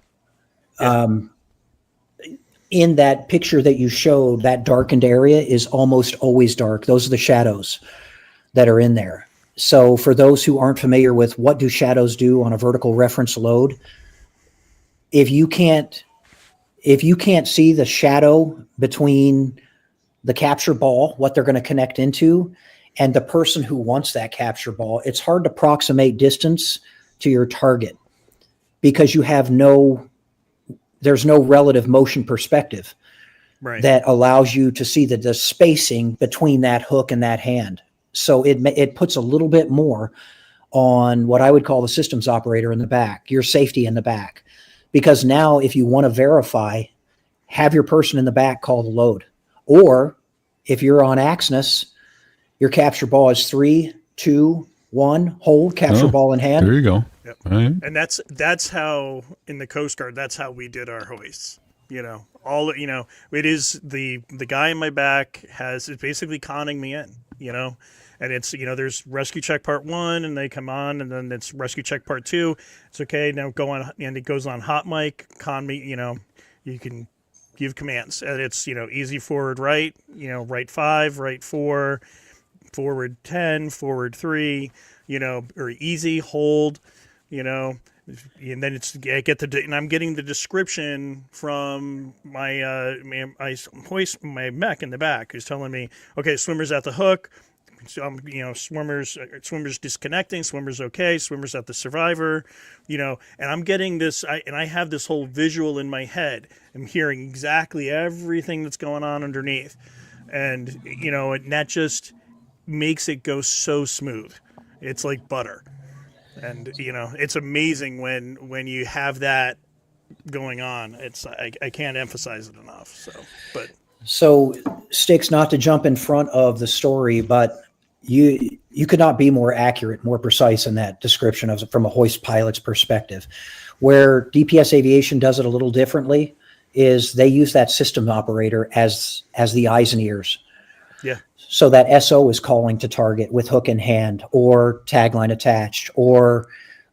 In that picture that you showed, that darkened area is almost always dark. Those are the shadows that are in there. So for those who aren't familiar with what do shadows do on a vertical reference load, if you can't see the shadow between the capture ball, what they're going to connect into, and the person who wants that capture ball, it's hard to approximate distance to your target because there's no relative motion perspective that allows you to see the spacing between that hook and that hand. So it puts a little bit more on what I would call the systems operator in the back, your safety in the back. Because now if you want to verify, have your person in the back call the load. Or if you're on Axis, your capture ball is 3, 2, 1, hold, capture ball in hand. There you go. Yep. Right. And that's how in the Coast Guard, that's how we did our hoists. It is the guy in my back is basically conning me in, and it's, there's rescue check part 1 and they come on, and then it's rescue check part 2. It's okay. Now go on. And it goes on hot mic, con me, you can give commands, and it's, easy forward, right, right 5, right 4, forward 10, forward 3, or easy hold, and then and I'm getting the description from my my mech in the back, who's telling me, okay, swimmer's at the hook, swimmer's disconnecting, swimmer's okay, swimmer's at the survivor, and I'm getting this, and I have this whole visual in my head. I'm hearing exactly everything that's going on underneath, and and that just makes it go so smooth. It's like butter. And it's amazing when you have that going on. I can't emphasize it enough. So Sticks, not to jump in front of the story, but you could not be more accurate, more precise in that description from a hoist pilot's perspective. Where DPS Aviation does it a little differently is they use that system operator as the eyes and ears. Yeah. So that SO is calling to target with hook in hand or tagline attached, or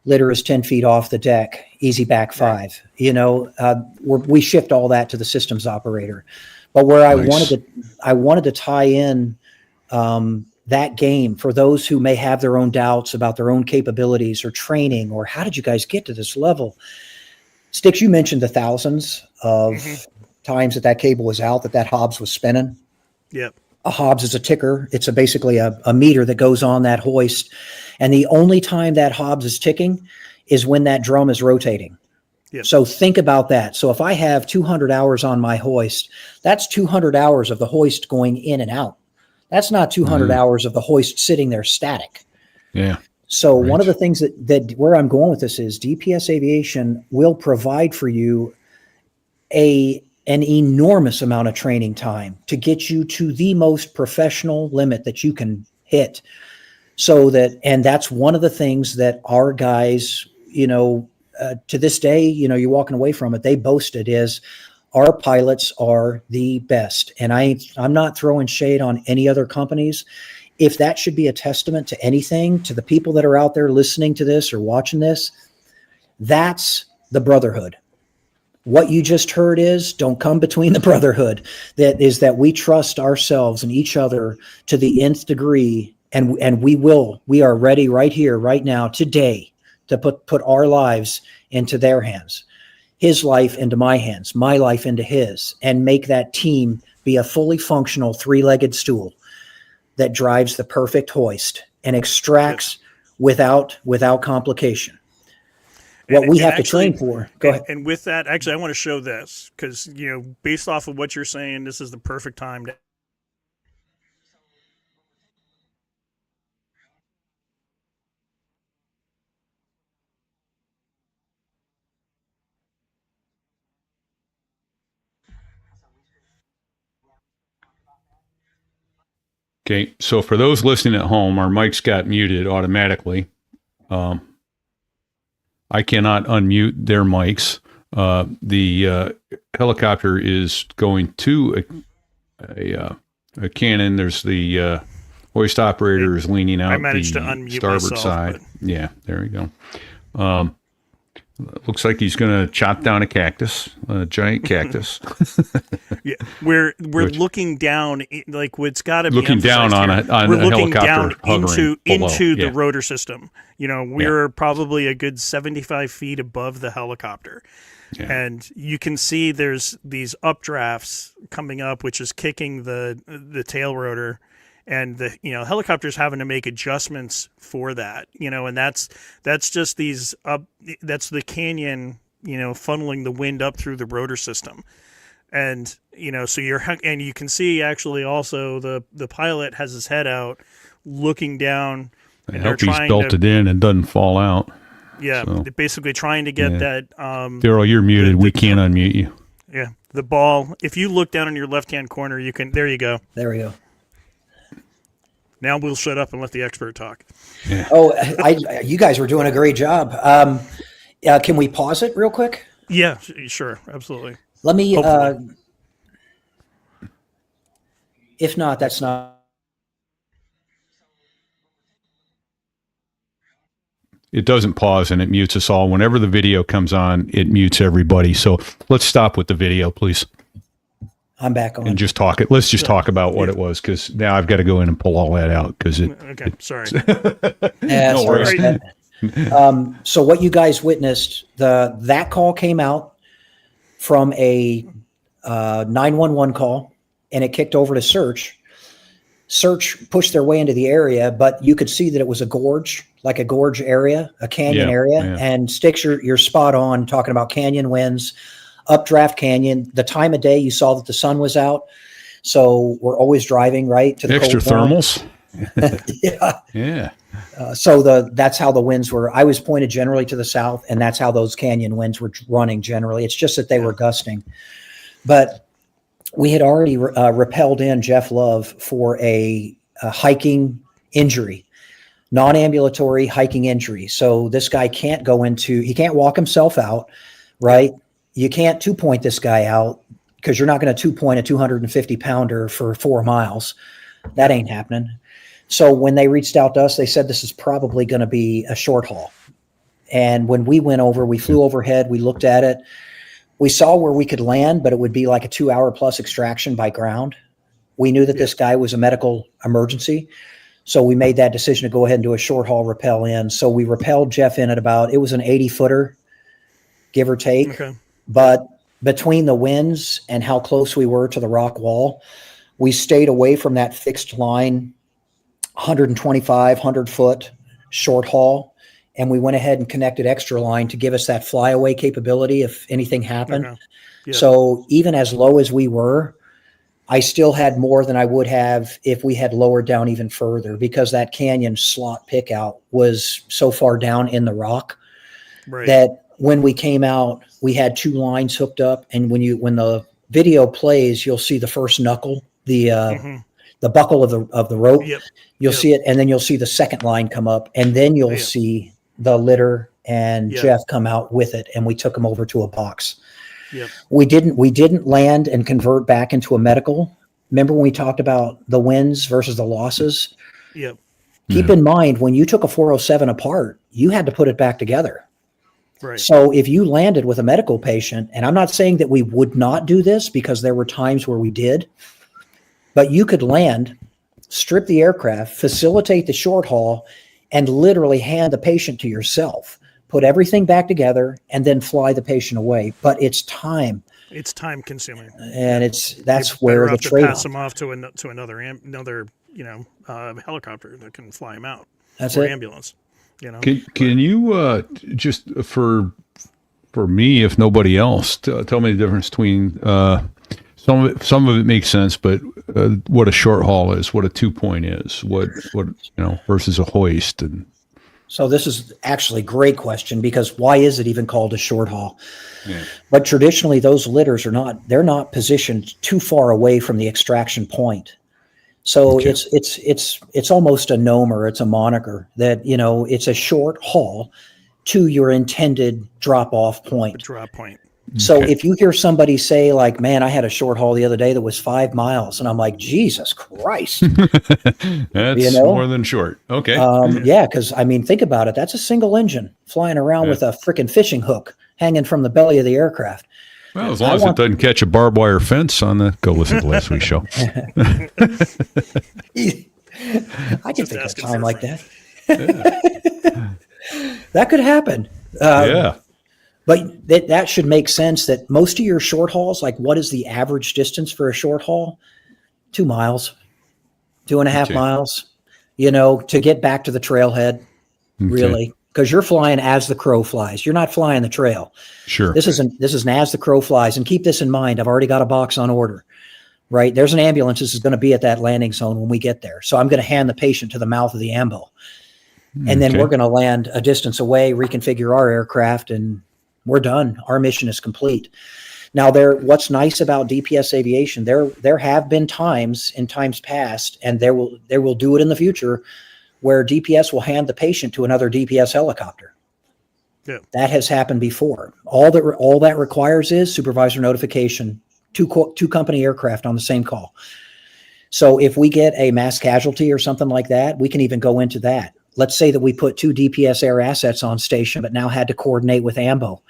litter is 10 feet off the deck, easy back 5. Right. We shift all that to the systems operator. But where I wanted to tie in that game for those who may have their own doubts about their own capabilities or training, or how did you guys get to this level? Sticks, you mentioned the thousands of times that cable was out, that Hobbs was spinning. Yep. A Hobbs is a ticker. It's basically a meter that goes on that hoist. And the only time that Hobbs is ticking is when that drum is rotating. Yep. So think about that. So if I have 200 hours on my hoist, that's 200 hours of the hoist going in and out. That's not 200 hours of the hoist sitting there static. Yeah. So one of the things that where I'm going with this is DPS Aviation will provide for you an enormous amount of training time to get you to the most professional limit that you can hit. So and that's one of the things that our guys, to this day, you're walking away from it, they boasted is our pilots are the best. And I'm not throwing shade on any other companies. If that should be a testament to anything, to the people that are out there listening to this or watching this, that's the brotherhood. What you just heard is don't come between the brotherhood. That is that we trust ourselves and each other to the nth degree. And we are ready right here, right now, today, to put our lives into their hands, his life into my hands, my life into his, and make that team be a fully functional three-legged stool that drives the perfect hoist and extracts without complication. What we have to train for. Go ahead. And with that, actually, I want to show this because, based off of what you're saying, this is the perfect time to. Okay, so for those listening at home, our mics got muted automatically. I cannot unmute their mics. The helicopter is going to a cannon. There's the hoist operator is leaning out the starboard myself, side. But. Yeah, there we go. Looks like he's going to chop down a cactus, a giant cactus. Yeah, we're looking down, like what's got to be looking down on we're a looking helicopter down into the yeah. rotor system. We're probably a good 75 feet above the helicopter, and you can see there's these updrafts coming up, which is kicking the tail rotor. And the helicopter's having to make adjustments for that, and that's just these that's the canyon, funneling the wind up through the rotor system, and so you can see actually also the pilot has his head out, looking down. I hope he's belted in and doesn't fall out. Yeah, so, they're basically trying to get that. Daryl, you're muted. We can't unmute you. Yeah, the ball. If you look down in your left-hand corner, you can. There you go. There we go. Now we'll shut up and let the expert talk. Yeah. Oh, you guys were doing a great job. Can we pause it real quick? Yeah, sure. Absolutely. Let me, if not, that's not. It doesn't pause and it mutes us all. Whenever the video comes on, it mutes everybody. So let's stop with the video, please. I'm back on. And just talk it. Let's just talk about what it was, because now I've got to go in and pull all that out because it. Okay, sorry. No worries. So what you guys witnessed, that call came out from a 911 call, and it kicked over to search. Search pushed their way into the area, but you could see that it was a gorge, like a gorge area, a canyon area. Yeah. And Sticks, you're spot on talking about canyon winds. Updraft canyon, the time of day you saw that the sun was out, so we're always driving right to the extra cold thermals. Yeah. So that's how the winds were. I was pointed generally to the south, and that's how those canyon winds were running generally. It's just that they were gusting, but we had already repelled in Jeff Love for a hiking injury, non-ambulatory hiking injury. So this guy can't he can't walk himself out, right? You can't 2-point this guy out because you're not going to 2-point a 250 pounder for 4 miles. That ain't happening. So when they reached out to us, they said this is probably going to be a short haul. And when we went over, we flew overhead, we looked at it. We saw where we could land, but it would be like a 2-hour plus extraction by ground. We knew that this guy was a medical emergency. So we made that decision to go ahead and do a short haul rappel in. So we rappelled Jeff in at it was an 80 footer, give or take. Okay. But between the winds and how close we were to the rock wall, we stayed away from that fixed line, 125, 100-foot short haul. And we went ahead and connected extra line to give us that flyaway capability if anything happened. Okay. Yeah. So even as low as we were, I still had more than I would have if we had lowered down even further, because that canyon slot pick out was so far down in the rock Right. that when we came out, we had 2 lines hooked up. And when the video plays, you'll see the first knuckle, the buckle of the rope. Yep. You'll see it, and then you'll see the second line come up, and then you'll see the litter and Jeff come out with it, and we took them over to a box. Yep. We didn't land and convert back into a medical. Remember when we talked about the wins versus the losses? Yep. Keep in mind, when you took a 407 apart, you had to put it back together. Right. So if you landed with a medical patient, and I'm not saying that we would not do this, because there were times where we did, but you could land, strip the aircraft, facilitate the short haul, and literally hand the patient to yourself, put everything back together, and then fly the patient away. But it's time. It's time consuming. And that's You're where better the off to trade pass them off to another helicopter that can fly them out. That's or it. ambulance. Can you just for me, if nobody else, tell me the difference between some of it makes sense, but what a short haul is, what a 2-point is, what versus a hoist. And So this is actually a great question, because why is it even called a short haul? Yeah. But traditionally, those litters they're not positioned too far away from the extraction point. So Okay. it's almost a nomer, it's a moniker that, it's a short haul to your intended drop-off point. Drop point. So Okay. if you hear somebody say, like, man, I had a short haul the other day that was 5 miles, and I'm like, Jesus Christ. That's more than short. Okay. Yeah, because think about it. That's a single engine flying around with a freaking fishing hook hanging from the belly of the aircraft. Well, as long as it doesn't catch a barbed wire fence go listen to last week's show. I can think of a asking time for a like friend. that. That could happen. Yeah. But that should make sense that most of your short hauls, like, what is the average distance for a short haul? 2 miles, 2.5 Okay. miles, to get back to the trailhead, really, because you're flying as the crow flies. You're not flying the trail. Sure. This is an as the crow flies. And keep this in mind. I've already got a box on order, right? There's an ambulance. This is going to be at that landing zone when we get there. So I'm going to hand the patient to the mouth of the ambo. And then we're going to land a distance away, reconfigure our aircraft, and we're done. Our mission is complete. Now, what's nice about DPS aviation, there have been times in times past, and there will do it in the future, where DPS will hand the patient to another DPS helicopter. Yeah. That has happened before. All that requires is supervisor notification, two company aircraft on the same call. So if we get a mass casualty or something like that, we can even go into that. Let's say that we put 2 DPS air assets on station, but now had to coordinate with AMBO.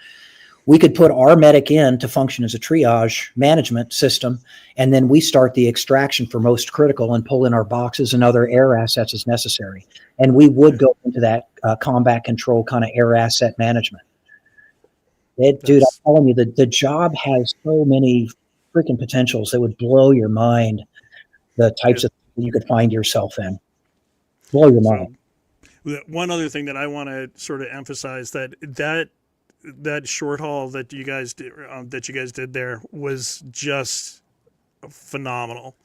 We could put our medic in to function as a triage management system, and then we start the extraction for most critical and pull in our boxes and other air assets as necessary. And we would go into that combat control kind of air asset management. Dude, I'm telling you, the job has so many freaking potentials that would blow your mind, the types of things you could find yourself in. Blow your mind. One other thing that I want to sort of emphasize that short haul that you guys did there was just phenomenal.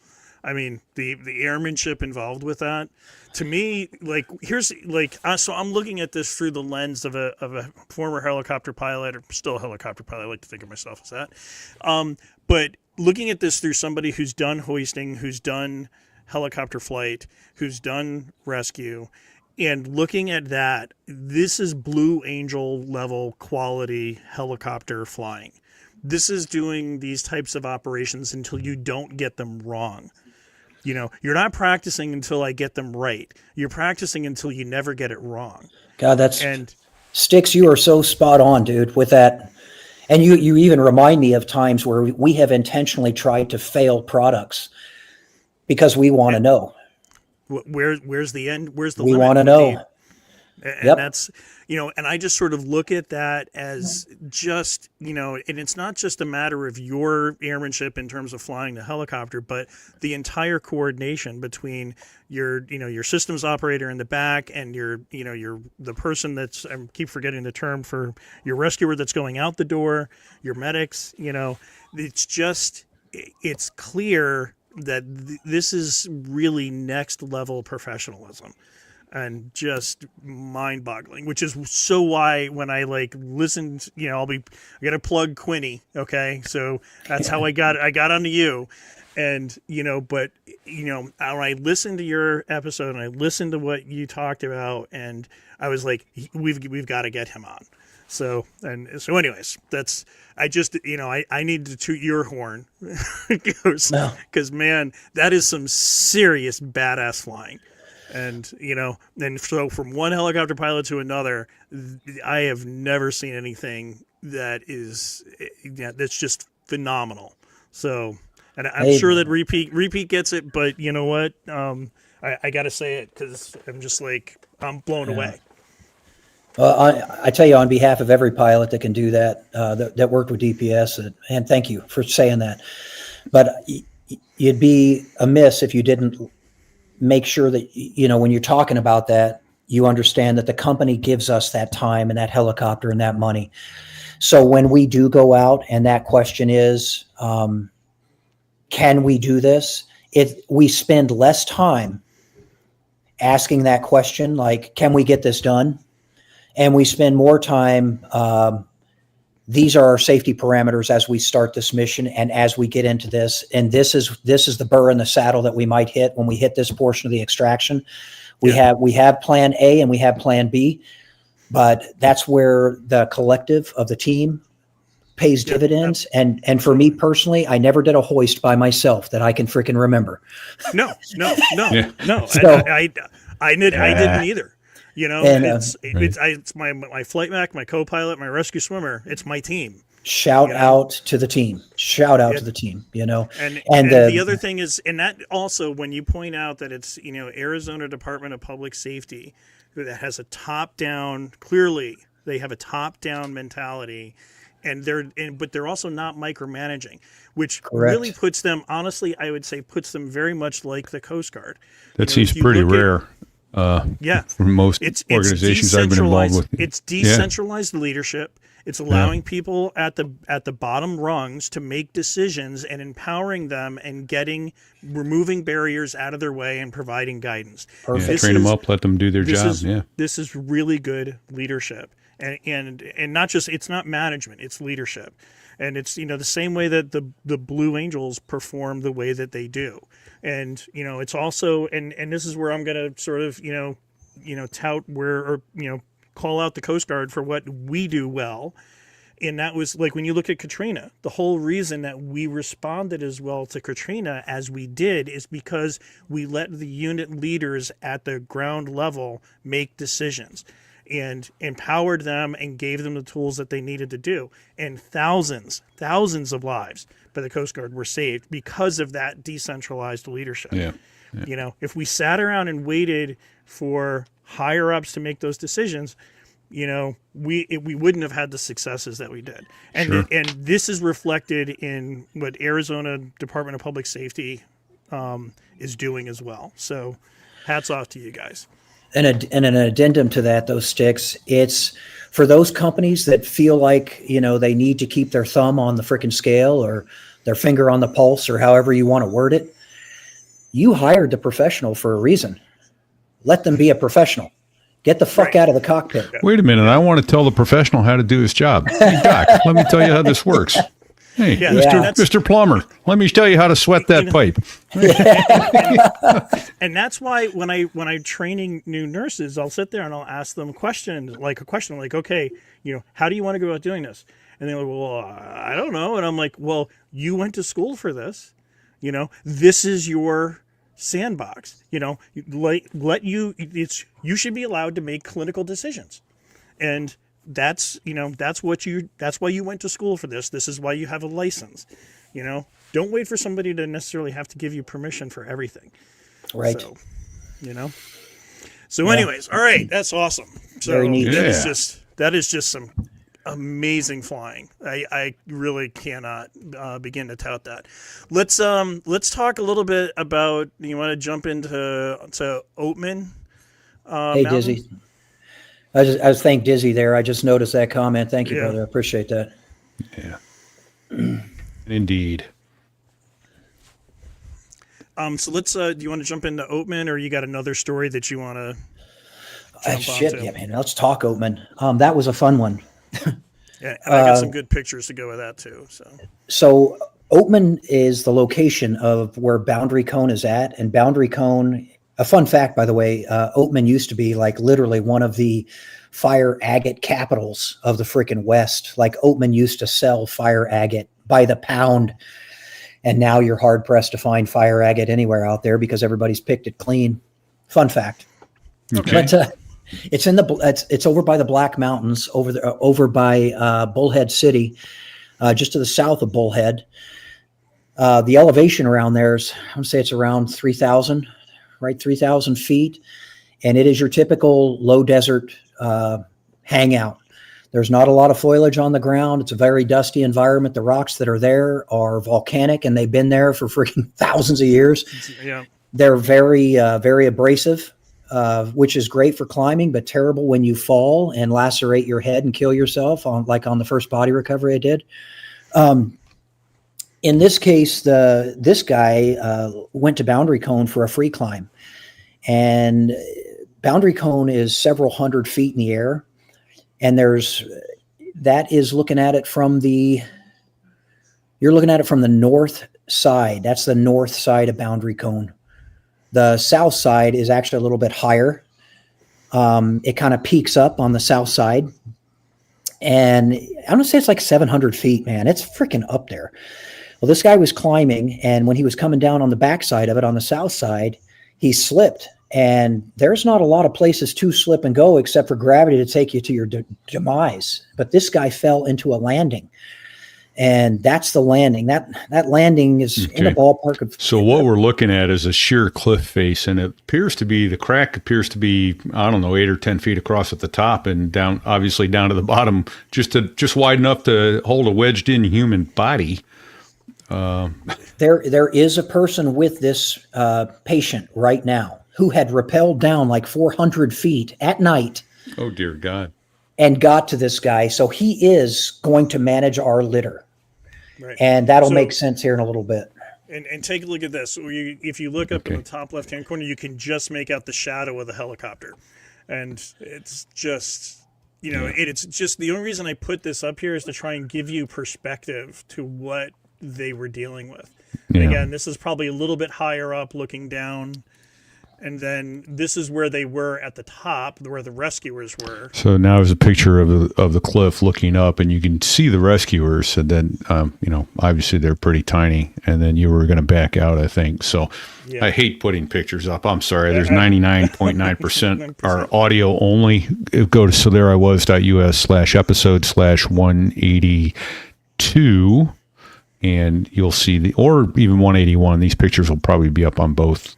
I mean, the airmanship involved with that, to me, like, so I'm looking at this through the lens of a former helicopter pilot, or still a helicopter pilot. I like to think of myself as that. But looking at this through somebody who's done hoisting, who's done helicopter flight, who's done rescue, and looking at that, this is Blue Angel level quality helicopter flying. This is doing these types of operations until you don't get them wrong. You're not practicing until I get them right. You're practicing until you never get it wrong. God, Sticks, you are so spot on, dude, with that. And you even remind me of times where we have intentionally tried to fail products because we want to know. Where's the end? Where's the We limit? want to know. And Yep. that's, and I just sort of look at that as just, and it's not just a matter of your airmanship in terms of flying the helicopter, but the entire coordination between your systems operator in the back and the person that's, I keep forgetting the term for your rescuer that's going out the door, your medics, it's clear that this is really next level professionalism. And just mind-boggling, which is so why when I listened, I got to plug Quinny, okay? So that's how I got onto you, and but when I listened to your episode and I listened to what you talked about, and I was like, we've got to get him on. So anyways, that's I need to toot your horn because man, that is some serious badass flying. And so from one helicopter pilot to another, I have never seen anything that's just phenomenal. So, and I'm sure that repeat gets it, but you know what? I got to say it because I'm just I'm blown away. Well, I tell you, on behalf of every pilot that can do that, that worked with DPS, and thank you for saying that. But you'd be amiss if you didn't make sure that, when you're talking about that, you understand that the company gives us that time and that helicopter and that money. So when we do go out and that question is, can we do this? We spend less time asking that question, like, can we get this done? And we spend more time, these are our safety parameters as we start this mission and as we get into this. And this is the burr in the saddle that we might hit when we hit this portion of the extraction. We have plan A and we have plan B, but that's where the collective of the team pays dividends. And for me personally, I never did a hoist by myself that I can freaking remember. No. So- I didn't either. And, It's my flight mech, my co-pilot, my rescue swimmer. It's my team. Shout out to the team. To the team, And the other thing is, and that also, when you point out that it's, Arizona Department of Public Safety that has a top-down, clearly they have a top-down mentality, but they're also not micromanaging, which Correct. really puts them, honestly, I would say puts them very much like the Coast Guard. That seems pretty rare. For most organizations I've been involved with. It's decentralized leadership. It's allowing people at the bottom rungs to make decisions and empowering them and removing barriers out of their way and providing guidance. Train them up, let them do their job. This is really good leadership. And not just, it's not management, it's leadership. And it's, the same way that the Blue Angels perform the way that they do. And, it's also, and this is where I'm going to sort of, tout call out the Coast Guard for what we do well. And that was like when you look at Katrina, the whole reason that we responded as well to Katrina as we did is because we let the unit leaders at the ground level make decisions and empowered them and gave them the tools that they needed to do. And thousands of lives by the Coast Guard were saved because of that decentralized leadership. If we sat around and waited for higher ups to make those decisions, we wouldn't have had the successes that we did. And and this is reflected in what Arizona Department of Public Safety is doing as well. So hats off to you guys. And an addendum to that, those sticks, it's for those companies that feel like, they need to keep their thumb on the frickin' scale or their finger on the pulse or however you want to word it. You hired the professional for a reason. Let them be a professional. Get the fuck out of the cockpit. Wait a minute. I want to tell the professional how to do his job. Hey, Doc, let me tell you how this works. Hey, Mr. Plumber, let me tell you how to sweat that pipe. And that's why when I'm training new nurses, I'll sit there and I'll ask them a question like, okay, how do you want to go about doing this? And they're like, well, I don't know. And I'm like, well, you went to school for this. This is your sandbox. You should be allowed to make clinical decisions. And that's why you went to school for this. This is why you have a license. Don't wait for somebody to necessarily have to give you permission for everything. Right. So, you know. So, anyways, all right, that's awesome. So Very neat. that is just some amazing flying. I really cannot begin to tout that. Let's talk a little bit about. You want to jump into Oatman? Hey, Mountain? Dizzy. I was thank Dizzy there. I just noticed that comment. Thank you, Yeah. brother. I appreciate that. Yeah. Indeed. So let's. Do you want to jump into Oatman, or you got another story that you want to? Shit, yeah, man. Let's talk Oatman. That was a fun one. Yeah, and I got some good pictures to go with that too. So Oatman is the location of where Boundary Cone is at, and Boundary Cone. A fun fact, by the way, Oatman used to be like literally one of the fire agate capitals of the freaking West. Like Oatman used to sell fire agate by the pound, and now you're hard pressed to find fire agate anywhere out there because everybody's picked it clean. Fun fact. Okay. But it's over by the Black Mountains, over by Bullhead City, just to the south of Bullhead. The elevation around there is, I would say it's around 3,000, right? 3,000 feet. And it is your typical low desert hangout. There's not a lot of foliage on the ground. It's a very dusty environment. The rocks that are there are volcanic, and they've been there for freaking thousands of years. Yeah. They're very, very abrasive, which is great for climbing, but terrible when you fall and lacerate your head and kill yourself, on the first body recovery I did. In this case, this guy went to Boundary Cone for a free climb, and Boundary Cone is several hundred feet in the air, and that is looking at it from you're looking at it from the north side. That's the north side of Boundary Cone. The south side is actually a little bit higher. It kind of peaks up on the south side, and I'm gonna say it's like 700 feet, man. It's freaking up there. Well, this guy was climbing, and when he was coming down on the backside of it, on the south side, he slipped. And there's not a lot of places to slip and go except for gravity to take you to your demise. But this guy fell into a landing, and that's the landing. That landing is in the ballpark of. So what we're looking at is a sheer cliff face, and it appears to be, the crack appears to be, I don't know, 8 or 10 feet across at the top and down, obviously down to the bottom, just wide enough to hold a wedged-in human body. There is a person with this patient right now who had rappelled down like 400 feet at night. Oh, dear God. And got to this guy. So he is going to manage our litter. Right. And that'll make sense here in a little bit. And take a look at this. If you look up in the top left-hand corner, you can just make out the shadow of the helicopter. And it's just, it's just, the only reason I put this up here is to try and give you perspective to what they were dealing with. Yeah. Again, this is probably a little bit higher up looking down. And then this is where they were at the top, where the rescuers were. So now there's a picture of the cliff looking up, and you can see the rescuers. And then, obviously they're pretty tiny. And then you were going to back out, I think. So yeah. I hate putting pictures up. I'm sorry. There's 99.9% are audio only. Go to sotheriwas.us/episode/182, and you'll see or even 181. These pictures will probably be up on both.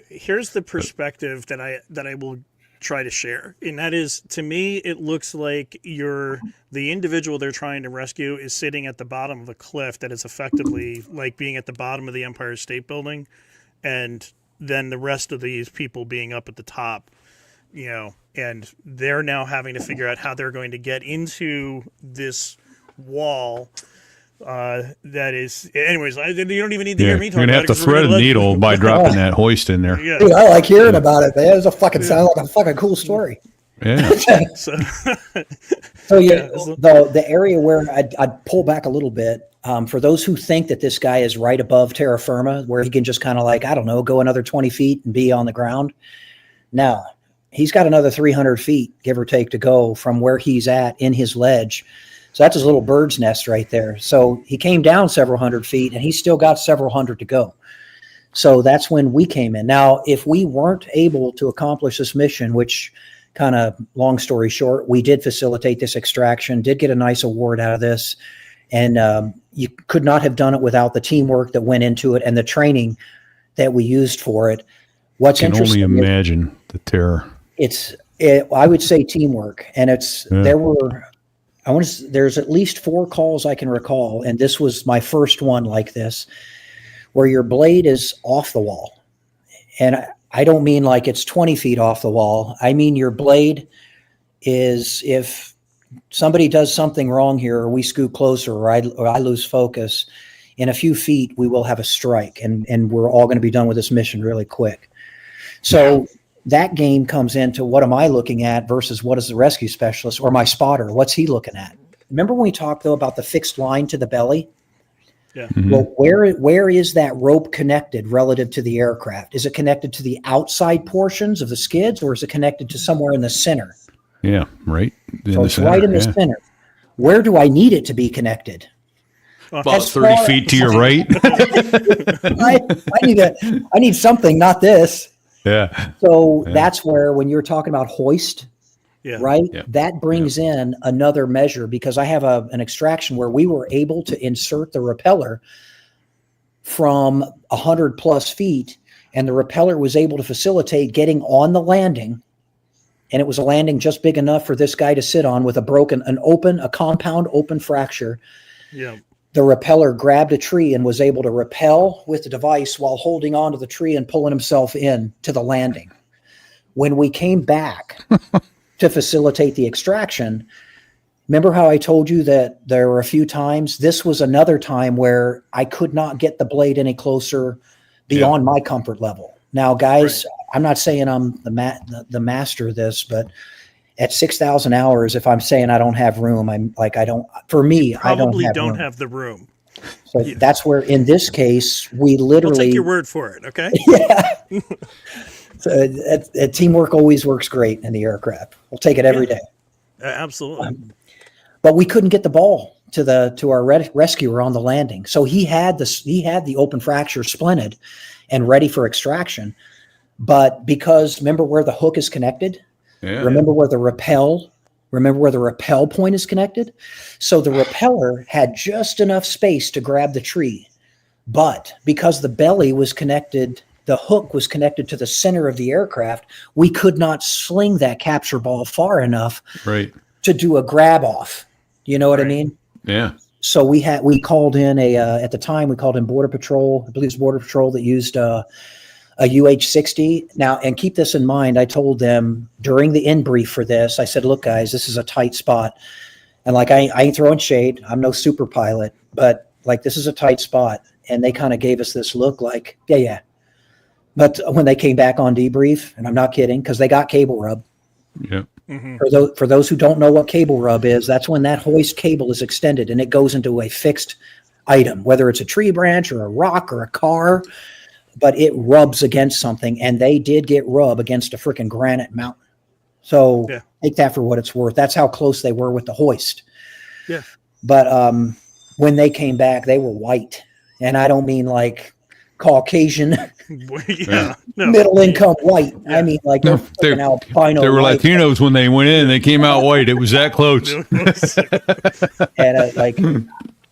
Here's the perspective that I will try to share, and that is, to me, it looks like the individual they're trying to rescue is sitting at the bottom of a cliff that is effectively like being at the bottom of the Empire State Building, and then the rest of these people being up at the top, and they're now having to figure out how they're going to get into this wall. That is, anyways, you don't even need to hear me talk about it. You're going to have to thread a needle by dropping that hoist in there. Yeah. Dude, I like hearing about it, man. It's a fucking sound like a fucking cool story. Yeah. So the area where I'd pull back a little bit, for those who think that this guy is right above terra firma, where he can just kind of like, I don't know, go another 20 feet and be on the ground. No, he's got another 300 feet, give or take, to go from where he's at in his ledge. So that's his little bird's nest right there. So he came down several hundred feet, and he's still got several hundred to go. So that's when we came in. Now, if we weren't able to accomplish this mission, which kind of long story short, we did facilitate this extraction, did get a nice award out of this. And you could not have done it without the teamwork that went into it and the training that we used for it. What's Can only interesting is imagine the terror. I would say teamwork, and there's at least 4 calls I can recall, and this was my first one like this, where your blade is off the wall. And I don't mean like it's 20 feet off the wall. I mean your blade is, if somebody does something wrong here, or we scoot closer, or I lose focus, in a few feet we will have a strike, and we're all going to be done with this mission really quick. So that game comes into what am I looking at versus what is the rescue specialist or my spotter, what's he looking at? Remember when we talked though about the fixed line to the belly? Yeah. Mm-hmm. Well, where is that rope connected relative to the aircraft? Is it connected to the outside portions of the skids, or is it connected to somewhere in the center? Yeah, right. So it's right in the center. Where do I need it to be connected? About 30 feet to your right. I need something, not this. Yeah. So that's where, when you're talking about hoist, right? Yeah. That brings in another measure, because I have an extraction where we were able to insert the repeller from 100 plus feet, and the repeller was able to facilitate getting on the landing. And it was a landing just big enough for this guy to sit on with a compound open fracture. Yeah. The repeller grabbed a tree and was able to rappel with the device while holding onto the tree and pulling himself in to the landing. When we came back to facilitate the extraction, remember how I told you that there were a few times? This was another time where I could not get the blade any closer beyond my comfort level. Now, guys, I'm not saying I'm the master of this, but at 6,000 hours, if I'm saying I don't have room, I'm like, I don't have the room. So that's where, in this case, we literally. We'll take your word for it, okay? Yeah. So teamwork always works great in the aircraft. We'll take it every day. Absolutely. But we couldn't get the ball to our rescuer on the landing. So he had the open fracture splinted and ready for extraction. But because, remember where the hook is connected? Yeah. Remember where the rappel point is connected? So the repeller had just enough space to grab the tree. But because the belly was connected, the hook was connected to the center of the aircraft, we could not sling that capture ball far enough to do a grab off. You know what I mean? Yeah. So we called in at the time we called in Border Patrol. I believe it was Border Patrol that used a UH-60. Now, and keep this in mind, I told them during the in-brief for this, I said, look, guys, this is a tight spot. And like, I ain't throwing shade. I'm no super pilot, but like, this is a tight spot. And they kind of gave us this look like, yeah. But when they came back on debrief, and I'm not kidding, because they got cable rub. Yeah. Mm-hmm. For those who don't know what cable rub is, that's when that hoist cable is extended and it goes into a fixed item, whether it's a tree branch or a rock or a car, but it rubs against something, and they did get rub against a freaking granite mountain. So take that for what it's worth. That's how close they were with the hoist. Yeah. But when they came back, they were white, and I don't mean like Caucasian, middle income white. I mean like they're albino. They were white. Latinos when they went in. They came out white. It was that close. And like.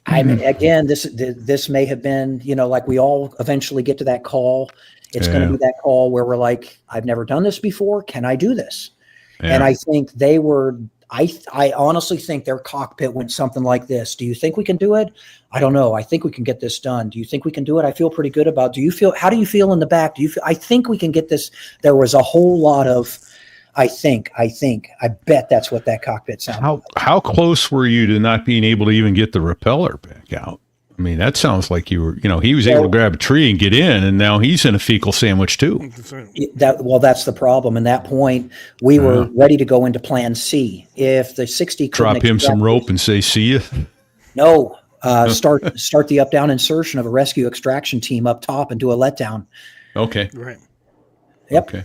I mean, again, this may have been, like we all eventually get to that call. It's going to be that call where we're like, I've never done this before. Can I do this? Yeah. And I think they were, I honestly think their cockpit went something like this. Do you think we can do it? I don't know. I think we can get this done. Do you think we can do it? I feel pretty good about it. How do you feel in the back? I think we can get this. There was a whole lot of, I bet that's what that cockpit sounded like. How close were you to not being able to even get the repeller back out? I mean, that sounds like you were, he was able to grab a tree and get in, and now he's in a fecal sandwich too. That's the problem. At that point, we were ready to go into plan C. If the 60 drop him some rope and say, see ya. No, start the up down insertion of a rescue extraction team up top and do a letdown. Okay. Right. Yep. Okay.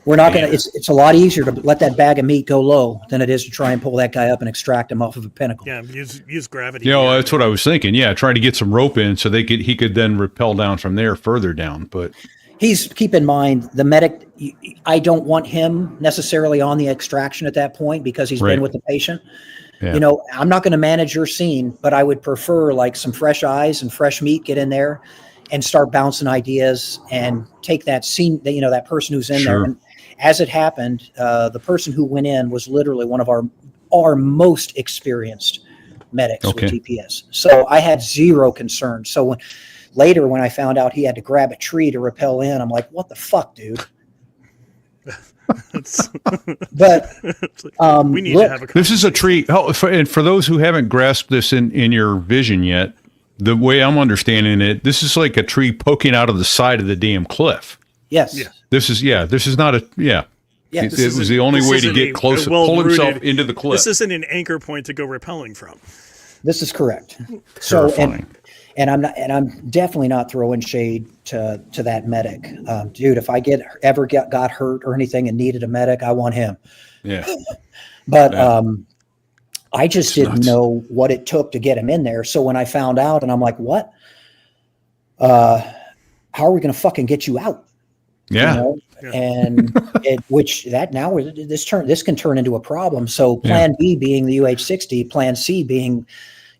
We're not going to, it's a lot easier to let that bag of meat go low than it is to try and pull that guy up and extract him off of a pinnacle. Yeah, use gravity. Yeah, that's what I was thinking. Yeah, try to get some rope in so he could then rappel down from there further down. But keep in mind, the medic, I don't want him necessarily on the extraction at that point because he's been with the patient. Yeah. I'm not going to manage your scene, but I would prefer like some fresh eyes and fresh meat get in there and start bouncing ideas and take that scene, that person who's in Sure. there. And as it happened, the person who went in was literally one of our most experienced medics Okay. with DPS. So I had zero concern. So later when I found out he had to grab a tree to rappel in, I'm like, what the fuck, dude? But we need look, to have a This is a tree. Oh, and for those who haven't grasped this in your vision yet, the way I'm understanding it, this is like a tree poking out of the side of the damn cliff. yes. Yeah. This is not a, Yeah, It, this it was the only this way to isn't get a close, well-rooted- pull himself into the cliff. This isn't an anchor point to go rappelling from. This is correct. So, Terrifying. and I'm definitely not throwing shade to that medic, dude. If I ever got hurt or anything and needed a medic, I want him. Yeah. But Yeah. I just didn't nuts. know what it took to get him in there. So when I found out, and I'm like, what? How are we going to fucking get you out? Yeah. You know? Yeah. And this can turn into a problem. So plan B being the UH-60, plan C being,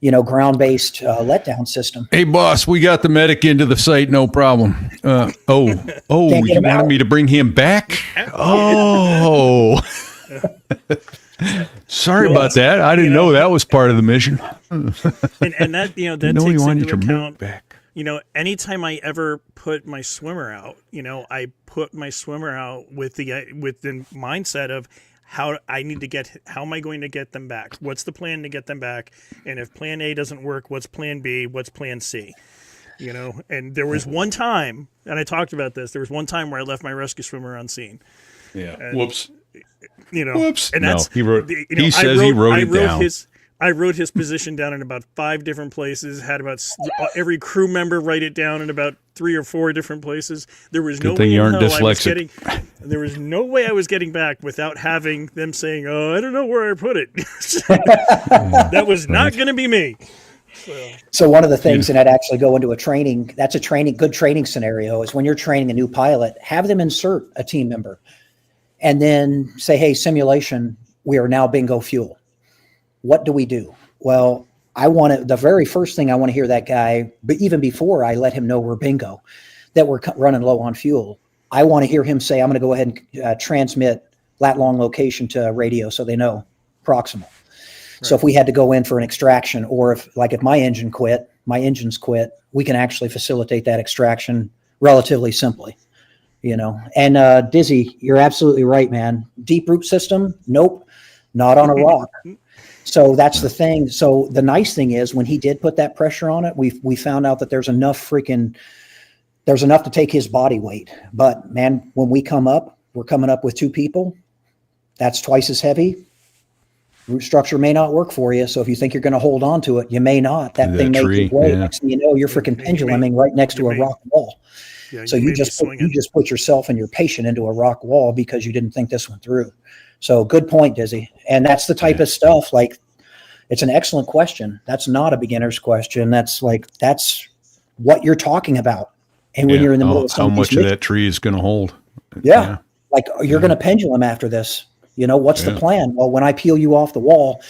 ground-based letdown system. Hey, boss, we got the medic into the site. No problem. Can't You get wanted him out. me to bring him back? Oh. Sorry about that. I didn't know that was part of the mission. And that, that No, takes you wanted into your medic account, back. anytime I ever put my swimmer out, I put my swimmer out with the mindset of how am I going to get them back? What's the plan to get them back? And if plan A doesn't work, what's plan B? What's plan C? And there was one time, and I talked about this, there was one time where I left my rescue swimmer on scene. Yeah. And, Whoops. Whoops. And No, that's, he wrote. He I says he wrote it down. I wrote his position down in about 5 different places, had about every crew member write it down in about 3 or 4 different places. There was no thing way you in aren't hell I was dyslexic. there was no way I was getting back without having them saying, "Oh, I don't know where I put it." That was not going to be me. So one of the things, and I'd actually go into that's a good training scenario, is when you're training a new pilot, have them insert a team member and then say, hey, simulation, we are now bingo fuel. What do we do? Well, the very first thing I want to hear that guy, but even before I let him know we're bingo, that we're running low on fuel, I want to hear him say, I'm going to go ahead and transmit lat long location to radio so they know proximal. So if we had to go in for an extraction, or if my engines quit, we can actually facilitate that extraction relatively simply, And Dizzy, you're absolutely right, man. Deep root system? Nope, not on a rock. So that's the thing. So the nice thing is when he did put that pressure on it, we found out that there's enough to take his body weight. But man, when we're coming up with 2 people. That's twice as heavy. Root structure may not work for you. So if you think you're going to hold on to it, you may not. That thing may give way. Yeah. Next thing you know, you're freaking penduluming right next to a rock wall. Yeah, So you just put yourself and your patient into a rock wall because you didn't think this one through. So good point, Dizzy. And that's the type of stuff, it's an excellent question. That's not a beginner's question. That's what you're talking about. And when you're in the middle of how much of that tree is going to hold? Yeah. You're going to pendulum after this. What's the plan? Well, when I peel you off the wall,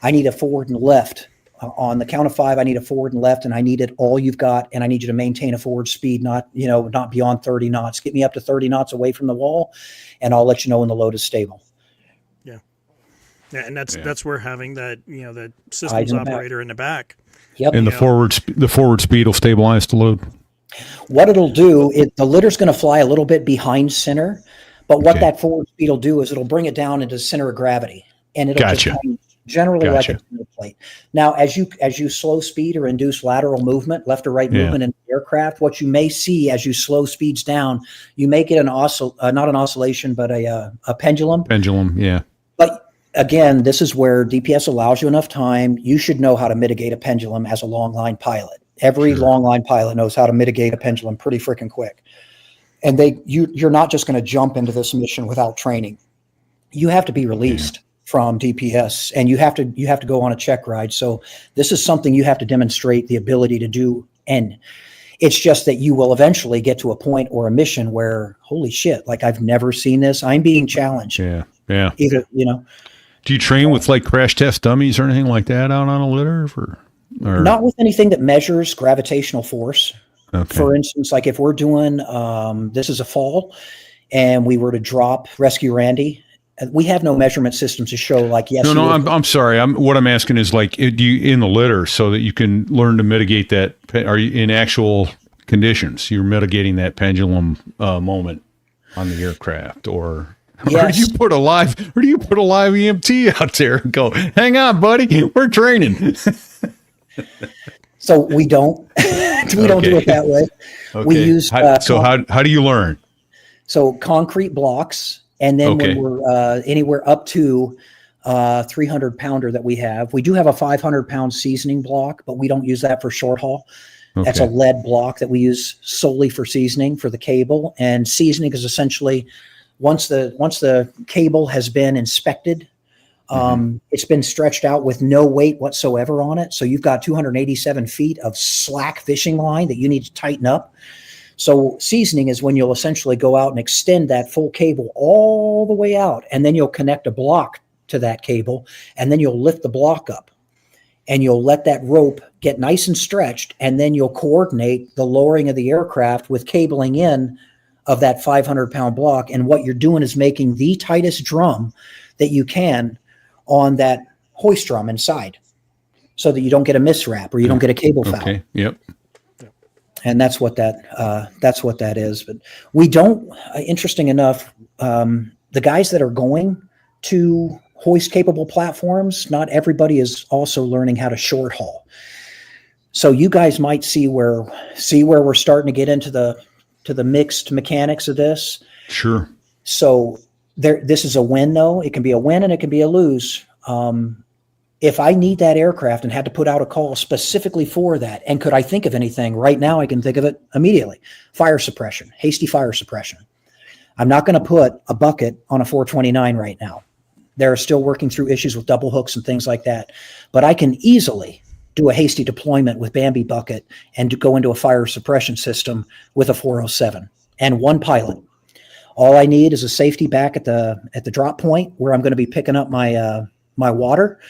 I need a forward and left. On the count of 5, I need a forward and left, and I need it all you've got, and I need you to maintain a forward speed, not beyond 30 knots. Get me up to 30 knots away from the wall, and I'll let you know when the load is stable. Yeah, and that's where having that that systems operator in the back. Yep. And the forward speed will stabilize the load. What it'll do, the litter's going to fly a little bit behind center, but what that forward speed will do is it'll bring it down into center of gravity, and it'll just hang generally like a dinner plate. Now, as you slow speed or induce lateral movement, left or right movement in the aircraft, what you may see as you slow speeds down, you may get not an oscillation, but a pendulum. Pendulum, yeah. But again, this is where DPS allows you enough time. You should know how to mitigate a pendulum as a long line pilot. Every long line pilot knows how to mitigate a pendulum pretty freaking quick. And you're not just going to jump into this mission without training. You have to be released from DPS, and you have to go on a check ride. So this is something you have to demonstrate the ability to do. And it's just that you will eventually get to a point or a mission where, holy shit, I've never seen this. I'm being challenged. Yeah. Either, Do you train with crash test dummies or anything like that out on a litter? Or not with anything that measures gravitational force. Okay. For instance, like if we're doing, this is a fall and we were to drop Rescue Randy, we have no measurement systems to show like, yes. No, I'm sorry. What I'm asking is like, do you in the litter so that you can learn to mitigate that? Are you in actual conditions? You're mitigating that pendulum moment on the aircraft, or Yes. do you put a live EMT out there and go, hang on, buddy, we're training. So we don't, we don't do it that way. Okay. We use, how do you learn? so concrete blocks. And then Okay. when we're anywhere up to 300 pounder that we do have a 500 pound seasoning block, but we don't use that for short haul. That's a Okay. lead block that we use solely for seasoning for the cable. And seasoning is essentially once the cable has been inspected, it's been stretched out with no weight whatsoever on it. So you've got 287 feet of slack fishing line that you need to tighten up. So seasoning is when you'll essentially go out and extend that full cable all the way out, and then you'll connect a block to that cable, and then you'll lift the block up, and you'll let that rope get nice and stretched, and then you'll coordinate the lowering of the aircraft with cabling in of that 500 pound block. And what you're doing is making the tightest drum that you can on that hoist drum inside, so that you don't get a miswrap or you don't get a cable foul. Okay. Yep. And that's what that is. But we don't, interesting enough, the guys that are going to hoist capable platforms, not everybody is also learning how to short haul. So you guys might see where we're starting to get into the mixed mechanics of this. Sure. So this is a win though. It can be a win and it can be a lose. If I need that aircraft and had to put out a call specifically for that, and could I think of anything right now, I can think of it immediately. Fire suppression, hasty fire suppression. I'm not going to put a bucket on a 429 right now. They're still working through issues with double hooks and things like that. But I can easily do a hasty deployment with Bambi bucket and to go into a fire suppression system with a 407 and one pilot. All I need is a safety back at the drop point where I'm going to be picking up my water.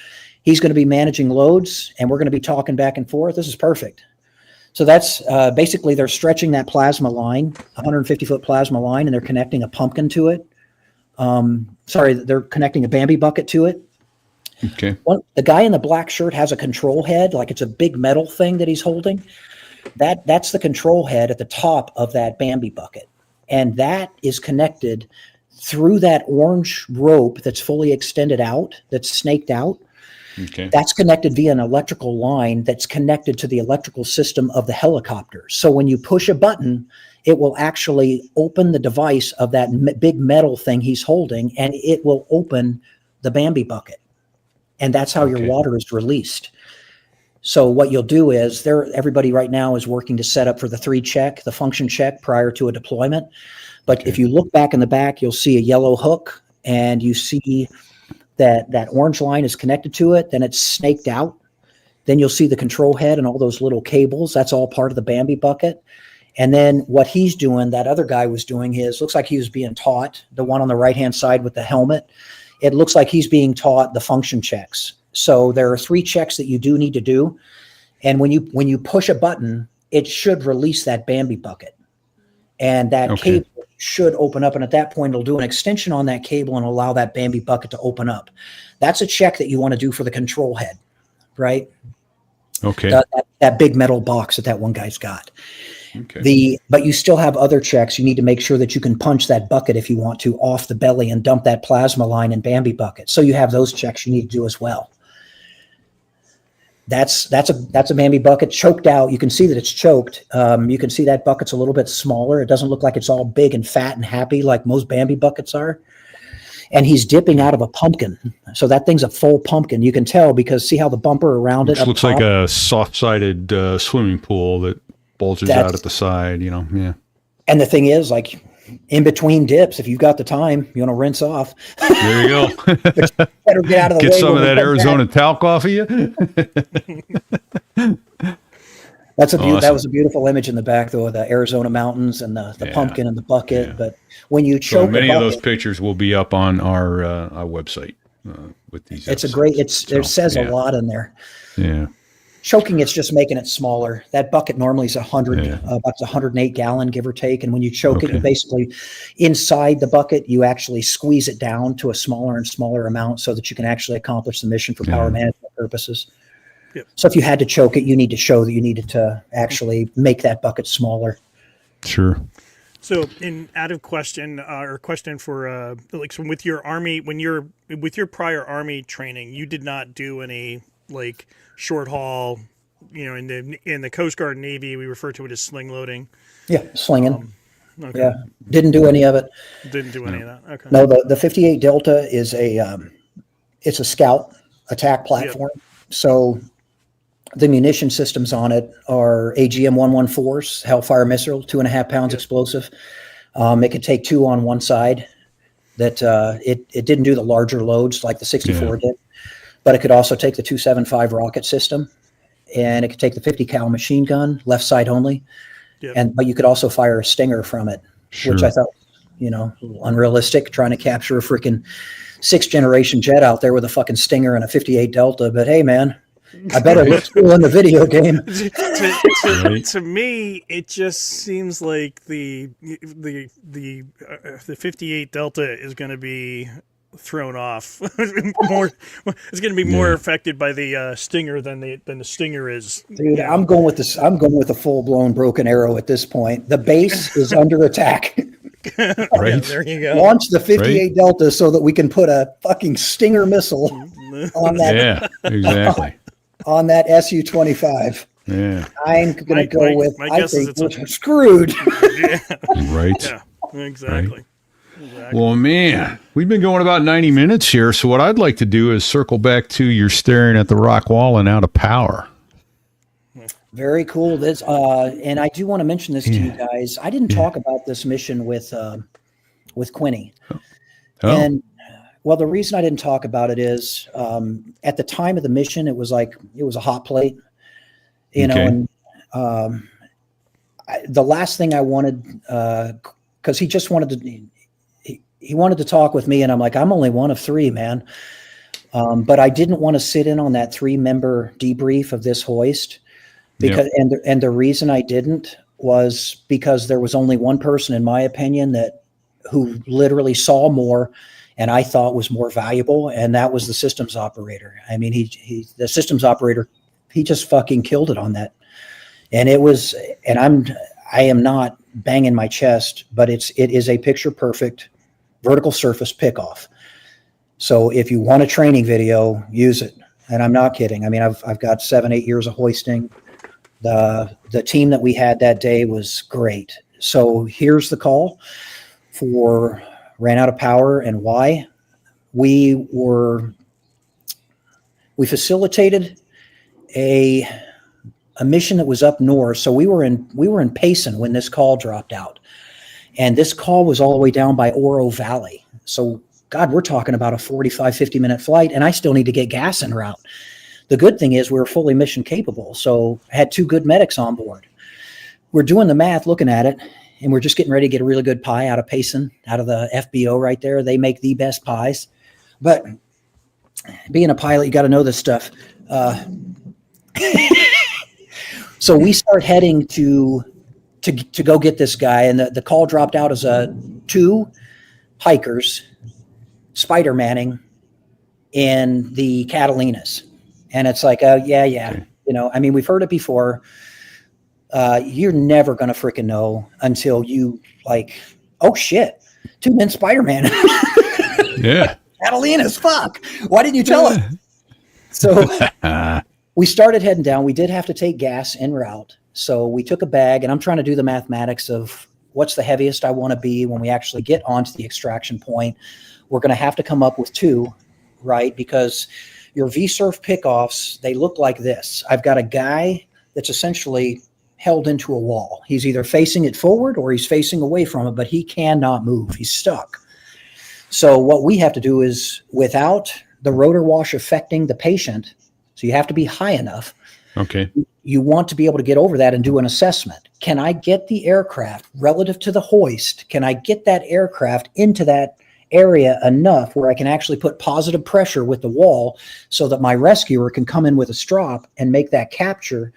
He's going to be managing loads, and we're going to be talking back and forth. This is perfect. So that's basically they're stretching that plasma line, 150-foot plasma line, and they're connecting a pumpkin to it. They're connecting a Bambi bucket to it. Okay. The guy in the black shirt has a control head, like it's a big metal thing that he's holding. That's the control head at the top of that Bambi bucket. And that is connected through that orange rope that's fully extended out, that's snaked out. Okay. That's connected via an electrical line that's connected to the electrical system of the helicopter. So when you push a button, it will actually open the device of that big metal thing he's holding, and it will open the Bambi bucket. And that's how your water is released. So what you'll do is everybody right now is working to set up for the 3 check, the function check prior to a deployment. But if you look back in the back, you'll see a yellow hook, and you see that orange line is connected to it. Then it's snaked out. Then you'll see the control head and all those little cables. That's all part of the Bambi bucket. And then what he's doing, that other guy was doing looks like he was being taught, the one on the right-hand side with the helmet. It looks like he's being taught the function checks. So there are 3 checks that you do need to do. And when you push a button, it should release that Bambi bucket. And that cable should open up. And at that point, it'll do an extension on that cable and allow that Bambi bucket to open up. That's a check that you want to do for the control head, right? Okay. That big metal box that one guy's got. Okay. But you still have other checks. You need to make sure that you can punch that bucket if you want to off the belly and dump that plasma line in Bambi bucket. So you have those checks you need to do as well. That's a Bambi bucket choked out. You can see that it's choked. You can see that bucket's a little bit smaller. It doesn't look like it's all big and fat and happy like most Bambi buckets are. And he's dipping out of a pumpkin. So that thing's a full pumpkin. You can tell because see how the bumper around it looks like a soft-sided swimming pool that bulges out at the side, yeah. And the thing is, like, in between dips, if you've got the time, you want to rinse off. There you go. Better get out of the way. Get some of that Arizona talc off of you. That was a beautiful image in the back, though, of the Arizona mountains and the pumpkin and the bucket. Yeah. But when you choke, many of those pictures will be up on our website with these. It's episodes. There says a lot in there. Yeah. Choking, it's just making it smaller. That bucket normally is 100, Yeah. about 108 gallon, give or take. And when you choke it, Okay. you basically, inside the bucket, you actually squeeze it down to a smaller and smaller amount so that you can actually accomplish the mission for power management purposes. Yep. So if you had to choke it, you need to show that you needed to actually make that bucket smaller. Sure. So, in out of question or question for like, so with your army, when you're with your prior army training, you did not do any like short haul. You know, in the Coast Guard Navy, we refer to it as sling loading. Yeah, slinging. Okay. Yeah, didn't do any of it. Didn't do any of that. Okay. No, the 58 Delta is it's a scout attack platform. So the munition systems on it are AGM-114s, Hellfire missile, 2.5 pounds explosive. It could take 2 on one side. That it didn't do the larger loads like the 64 did, but it could also take the 275 rocket system, and it could take the 50 cal machine gun, left side only. Yep. But you could also fire a Stinger from it, which I thought, unrealistic, trying to capture a freaking 6th generation jet out there with a fucking Stinger and a 58 Delta. But hey, man, I bet it looks cool in the video game. To me, it just seems like the 58 Delta is going to be thrown off. It's going to be more affected by the Stinger than the Stinger is. Dude, I'm going with this. I'm going with a full blown broken arrow at this point. The base is under attack. Right. Yeah, there you go. Launch the 58 Delta so that we can put a fucking Stinger missile on that. Yeah, exactly. On that Su-25. Yeah. I'm going to go with. My I guess is think it's we're screwed. Right. Yeah, exactly. Right. Well, man, we've been going about 90 minutes here. So what I'd like to do is circle back to you're staring at the rock wall and out of power. Very cool. This, and I do want to mention this to you guys. I didn't talk about this mission with Quinny. Oh. And well, the reason I didn't talk about it is at the time of the mission, it was a hot plate, and the last thing I wanted, because he just wanted to, he wanted to talk with me, and I'm like, I'm only one of 3, man. But I didn't want to sit in on that 3-member debrief of this hoist because, and the reason I didn't was because there was only one person, in my opinion, who literally saw more and I thought was more valuable, and that was the systems operator. I mean, the systems operator, he just fucking killed it on that. And it was, and I am not banging my chest, but it is a picture perfect vertical surface pickoff. So if you want a training video, use it. And I'm not kidding. I mean, I've got 7-8 years of hoisting. The team that we had that day was great. So here's the call for ran out of power and why. We facilitated a mission that was up north. So we were in Payson when this call dropped out. And this call was all the way down by Oro Valley. So, God, we're talking about a 45, 50-minute flight, and I still need to get gas en route. The good thing is we were fully mission capable, so I had 2 good medics on board. We're doing the math, looking at it, and we're just getting ready to get a really good pie out of Payson, out of the FBO right there. They make the best pies. But being a pilot, you got to know this stuff. So we start heading to go get this guy, and the call dropped out as 2 hikers Spider-Manning in the Catalinas. And it's like, yeah. I mean, we've heard it before. You're never going to freaking know until you oh shit, 2 men Spider-Man. Yeah. Catalinas, fuck. Why didn't you tell us? So we started heading down. We did have to take gas en route. So we took a bag, and I'm trying to do the mathematics of what's the heaviest I want to be when we actually get onto the extraction point. We're going to have to come up with 2, right? Because your V-surf pickoffs, they look like this. I've got a guy that's essentially held into a wall. He's either facing it forward or he's facing away from it, but he cannot move. He's stuck. So what we have to do is, without the rotor wash affecting the patient, so you have to be high enough. Okay. You want to be able to get over that and do an assessment. Can I get the aircraft relative to the hoist? Can I get that aircraft into that area enough where I can actually put positive pressure with the wall so that my rescuer can come in with a strop and make that capture,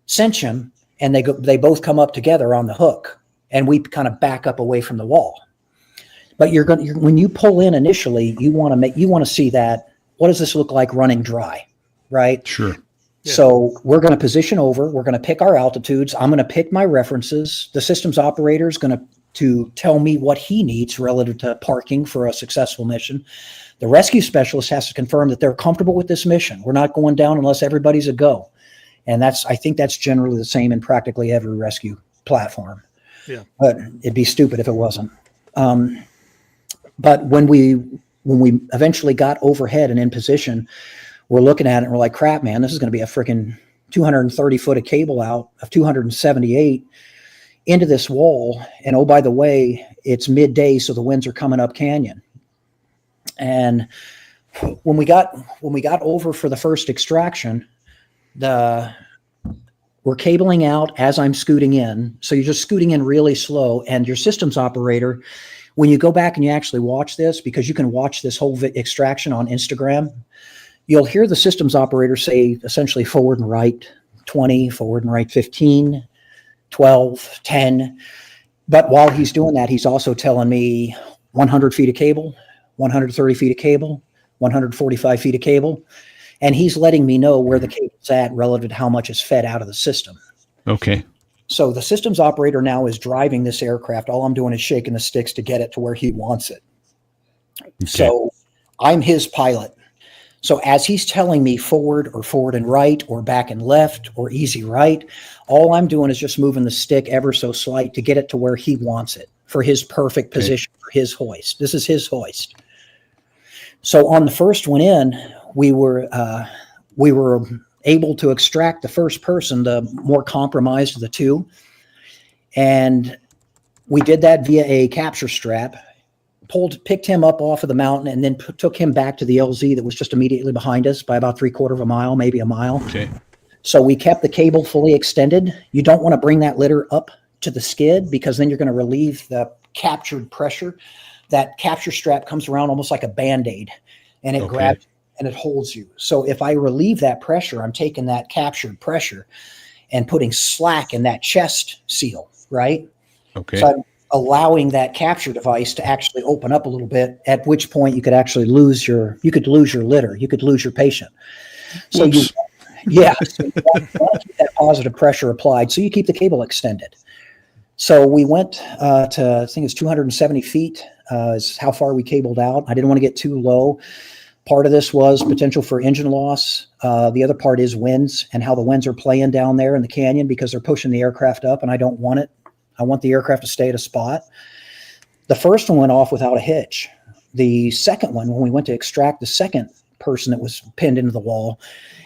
cinch him, and they both come up together on the hook, and we kind of back up away from the wall. But when you pull in initially, you want to see that, what does this look like running dry, right? Sure. Yeah. So we're going to position over, we're going to pick our altitudes. I'm going to pick my references. The systems operator is going to tell me what he needs relative to parking for a successful mission. The rescue specialist has to confirm that they're comfortable with this mission. We're not going down unless everybody's a go. And I think that's generally the same in practically every rescue platform. Yeah. But it'd be stupid if it wasn't. But when we eventually got overhead and in position, we're looking at it and we're like, crap, man, this is going to be a freaking 230 foot of cable out of 278 into this wall. And oh, by the way, it's midday, so the winds are coming up canyon. And when we got over for the first extraction, we're cabling out as I'm scooting in. So you're just scooting in really slow, and your systems operator, when you go back and you actually watch this, because you can watch this whole extraction on Instagram, you'll hear the systems operator say essentially forward and right 20, forward and right 15, 12, 10. But while he's doing that, he's also telling me 100 feet of cable, 130 feet of cable, 145 feet of cable. And he's letting me know where the cable's at relative to how much is fed out of the system. Okay. So the systems operator now is driving this aircraft. All I'm doing is shaking the sticks to get it to where he wants it. Okay. So I'm his pilot. So as he's telling me forward and right or back and left or easy right, all I'm doing is just moving the stick ever so slight to get it to where he wants it for his perfect position for his hoist. This is his hoist. So on the first one in, we were able to extract the first person, the more compromised of the two. And we did that via a capture strap, picked him up off of the mountain, and then took him back to the LZ that was just immediately behind us by about 3/4 of a mile, maybe a mile. Okay. So we kept the cable fully extended. You don't want to bring that litter up to the skid because then you're going to relieve the captured pressure. That capture strap comes around almost like a Band-Aid, and it grabs and it holds you. So if I relieve that pressure, I'm taking that captured pressure and putting slack in that chest seal, right? Okay. So I'm allowing that capture device to actually open up a little bit, at which point you could actually lose your litter, you could lose your patient. So Whoops. so you want to keep that positive pressure applied, so you keep the cable extended. So we went to, I think it's 270 feet is how far we cabled out. I didn't want to get too low. Part of this was potential for engine loss. The other part is winds and how the winds are playing down there in the canyon because they're pushing the aircraft up, and I don't want it. I want the aircraft to stay at a spot. The first one went off without a hitch. The second one, when we went to extract the second person that was pinned into the wall,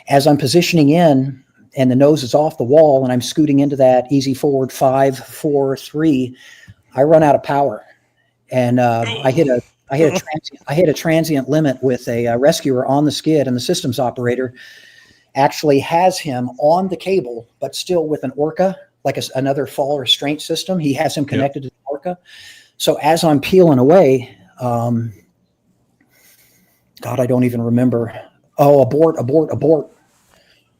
as I'm positioning in and the nose is off the wall and I'm scooting into that easy forward 5, 4, 3, I run out of power. And I hit a transient limit with a rescuer on the skid, and the systems operator actually has him on the cable, but still with an Orca, like another fall restraint system. He has him connected to the Orca. So as I'm peeling away, God, I don't even remember. Oh, abort.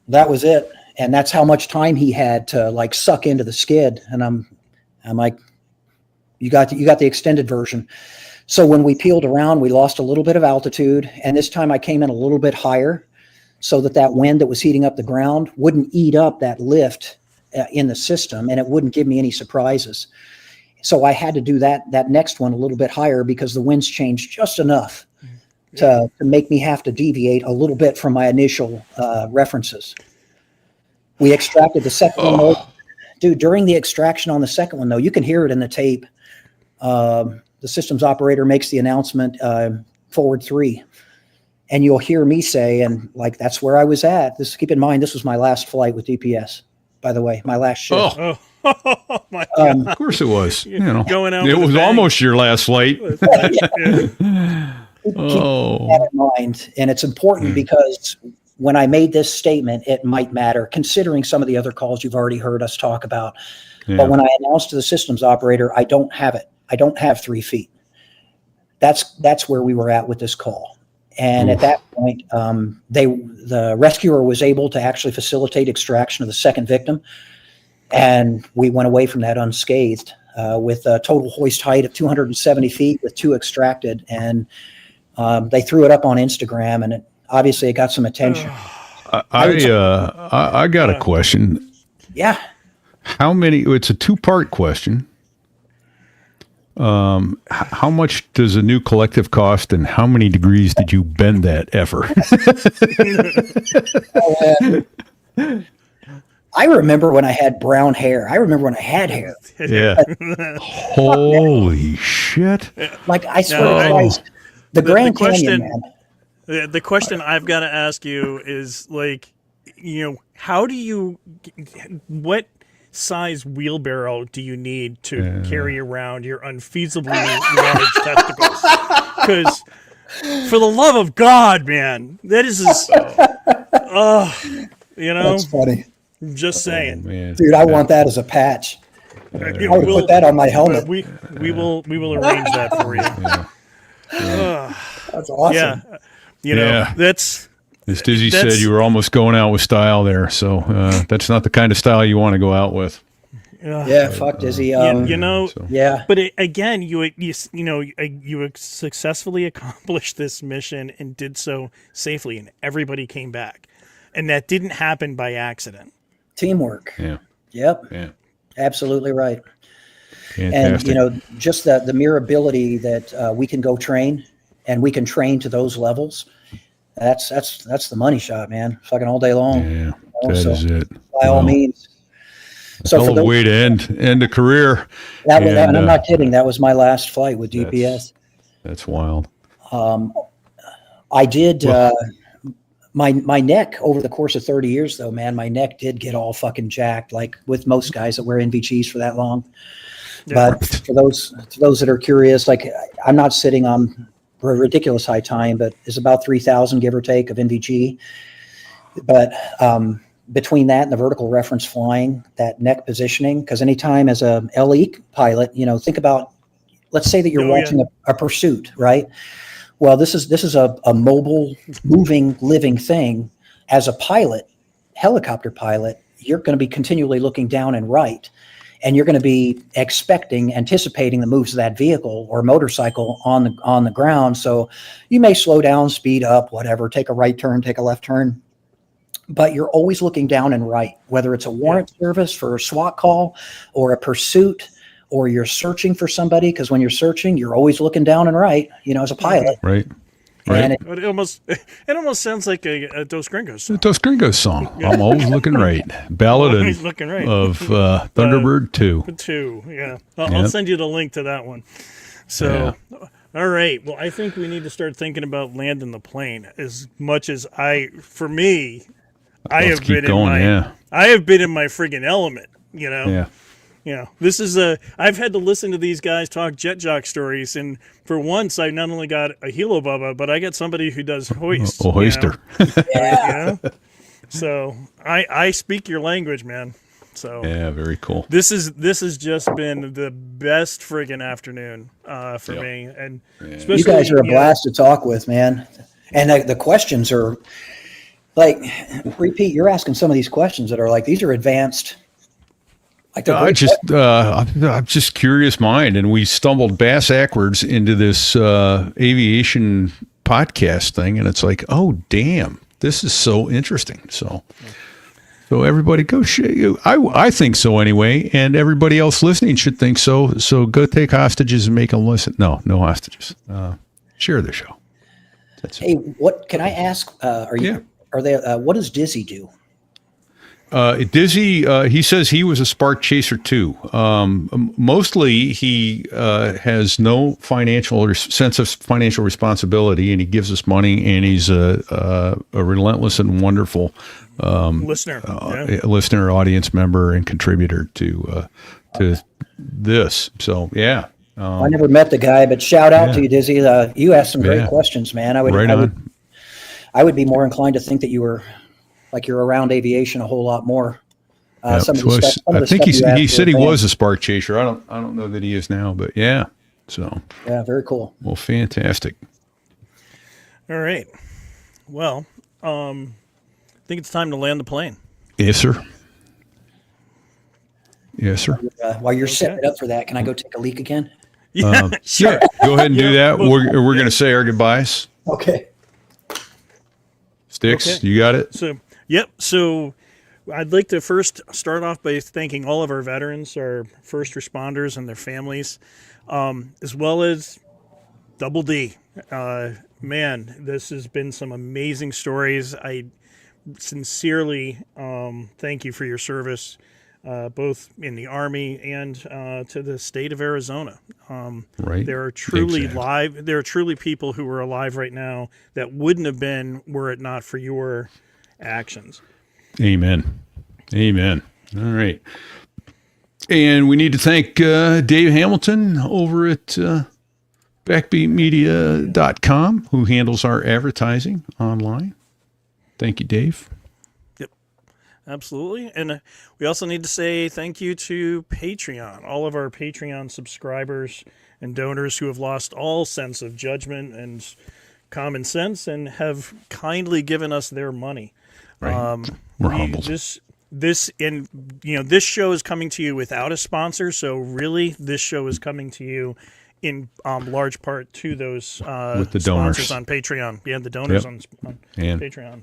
That was it. And that's how much time he had to like suck into the skid. And I'm like, you got the extended version. So when we peeled around, we lost a little bit of altitude. And this time I came in a little bit higher so that wind that was heating up the ground wouldn't eat up that lift in the system, and it wouldn't give me any surprises. So I had to do that next one a little bit higher because the winds changed just enough to make me have to deviate a little bit from my initial references. We extracted the second one. Though. Dude, during the extraction on the second one, though, you can hear it in the tape. The systems operator makes the announcement, forward 3. And you'll hear me say, and like, that's where I was at. Keep in mind, this was my last flight with DPS, by the way, my last shift. Oh my God. Of course it was. You know, Going out it with a was bang. almost your last flight. Keep that in mind. And it's important because when I made this statement, it might matter considering some of the other calls you've already heard us talk about. Yeah. But when I announced to the systems operator, I don't have it. I don't have 3 feet. that's where we were at with this call. And at that point, the rescuer was able to actually facilitate extraction of the second victim, and we went away from that unscathed with a total hoist height of 270 feet with 2 extracted. And they threw it up on Instagram, and obviously it got some attention. I got a question. Yeah. How many? It's a 2-part question. How much does a new collective cost, and how many degrees did you bend that ever? I remember when I had brown hair. I remember when I had hair. Yeah. Holy shit. Like, I swear to Christ, the Grand Canyon, man. The question I've got to ask you is, like, how do you, what size wheelbarrow do you need to carry around your unfeasibly large testicles? Because, for the love of God, man, that is just, That's funny. Just saying. Man. Dude, I want that as a patch. I would put that on my helmet. We will arrange that for you. That's awesome. Yeah. That's. As Dizzy said, you were almost going out with style there. So that's not the kind of style you want to go out with. Yeah, fuck Dizzy. Yeah. But again, you successfully accomplished this mission and did so safely, and everybody came back, and that didn't happen by accident. Teamwork. Yeah. Yep. Yeah. Absolutely right. Fantastic. And just the mere ability that we can go train, and we can train to those levels. That's the money shot, man. Fucking all day long. Yeah, that is it. By all means. So hell of a way to end a career. And I'm not kidding. That was my last flight with DPS. That's wild. I did my neck over the course of 30 years, though, man. My neck did get all fucking jacked, like with most guys that wear NVGs for that long. Yeah. But for those that are curious, like, I'm not sitting on a ridiculous high time, but it's about 3,000 give or take of NVG. But between that and the vertical reference flying, that neck positioning, because anytime as a LE pilot, think about, let's say that you're watching a pursuit, right? Well, this is a mobile, moving, living thing. As a pilot, helicopter pilot, you're going to be continually looking down and right, and you're going to be anticipating the moves of that vehicle or motorcycle on the ground. So you may slow down, speed up, whatever, take a right turn, take a left turn, but you're always looking down and right, whether it's a warrant service for a SWAT call or a pursuit, or you're searching for somebody, because when you're searching, you're always looking down and right, as a pilot. Right. And it almost sounds like a Dos Gringos song. Dos Gringos song. I'm always looking right. Ballad Always looking right. of Thunderbird 2. 2, yeah. I'll send you the link to that one. So, all right. Well, I think we need to start thinking about landing the plane. As much as I have been in my friggin' element, Yeah. This is I've had to listen to these guys talk jet jock stories, and for once I not only got a Hilo Bubba, but I got somebody who does hoist. A hoister. So I speak your language, man. So yeah, very cool. This has just been the best friggin' afternoon for me, and especially, you guys are a blast to talk with, man. And the questions are like, repeat. You're asking some of these questions that are like, these are advanced. I'm just curious mind, and we stumbled backwards into this aviation podcast thing, and it's like, oh damn, this is so interesting. So everybody go I think so anyway, and everybody else listening should think so. So go take hostages and make them listen. No hostages. Share the show. That's hey, what can I ask? What does Dizzy do? Dizzy, he says he was a spark chaser too. Mostly he has no sense of financial responsibility, and he gives us money, and he's a relentless and wonderful listener, audience member, and contributor to this. So yeah. I never met the guy, but shout out to you, Dizzy. You asked some great questions, man. I would be more inclined to think that you were. Like you're around aviation a whole lot more. I think he said he was a spark chaser. I don't know that he is now, but yeah. So, Yeah, very cool. well, fantastic. All right. Well, I think it's time to land the plane. Yes, sir. Yes, sir. While you're setting it up for that, can I go take a leak again? Yeah, sure. Yeah, go ahead and do Yeah, that. well, We're going to say our goodbyes. Okay. Sticks, Okay. you got it? So, yep. So, I'd like to first start off by thanking all of our veterans, our first responders, and their families, as well as Double D. Man, this has been some amazing stories. I sincerely thank you for your service, both in the Army and to the state of Arizona. Right. There are truly Exactly. there are truly people who are alive right now that wouldn't have been were it not for your actions. Amen. Amen. All right. And we need to thank Dave Hamilton over at backbeatmedia.com, who handles our advertising online. Thank you, Dave. Yep, absolutely. And we also need to say thank you to Patreon, all of our Patreon subscribers and donors who have lost all sense of judgment and common sense and have kindly given us their money. Right. We're humbled. This show is coming to you without a sponsor, so really this show is coming to you in large part to those With the sponsors donors. on Patreon. Yeah, the donors Yep. on And Patreon.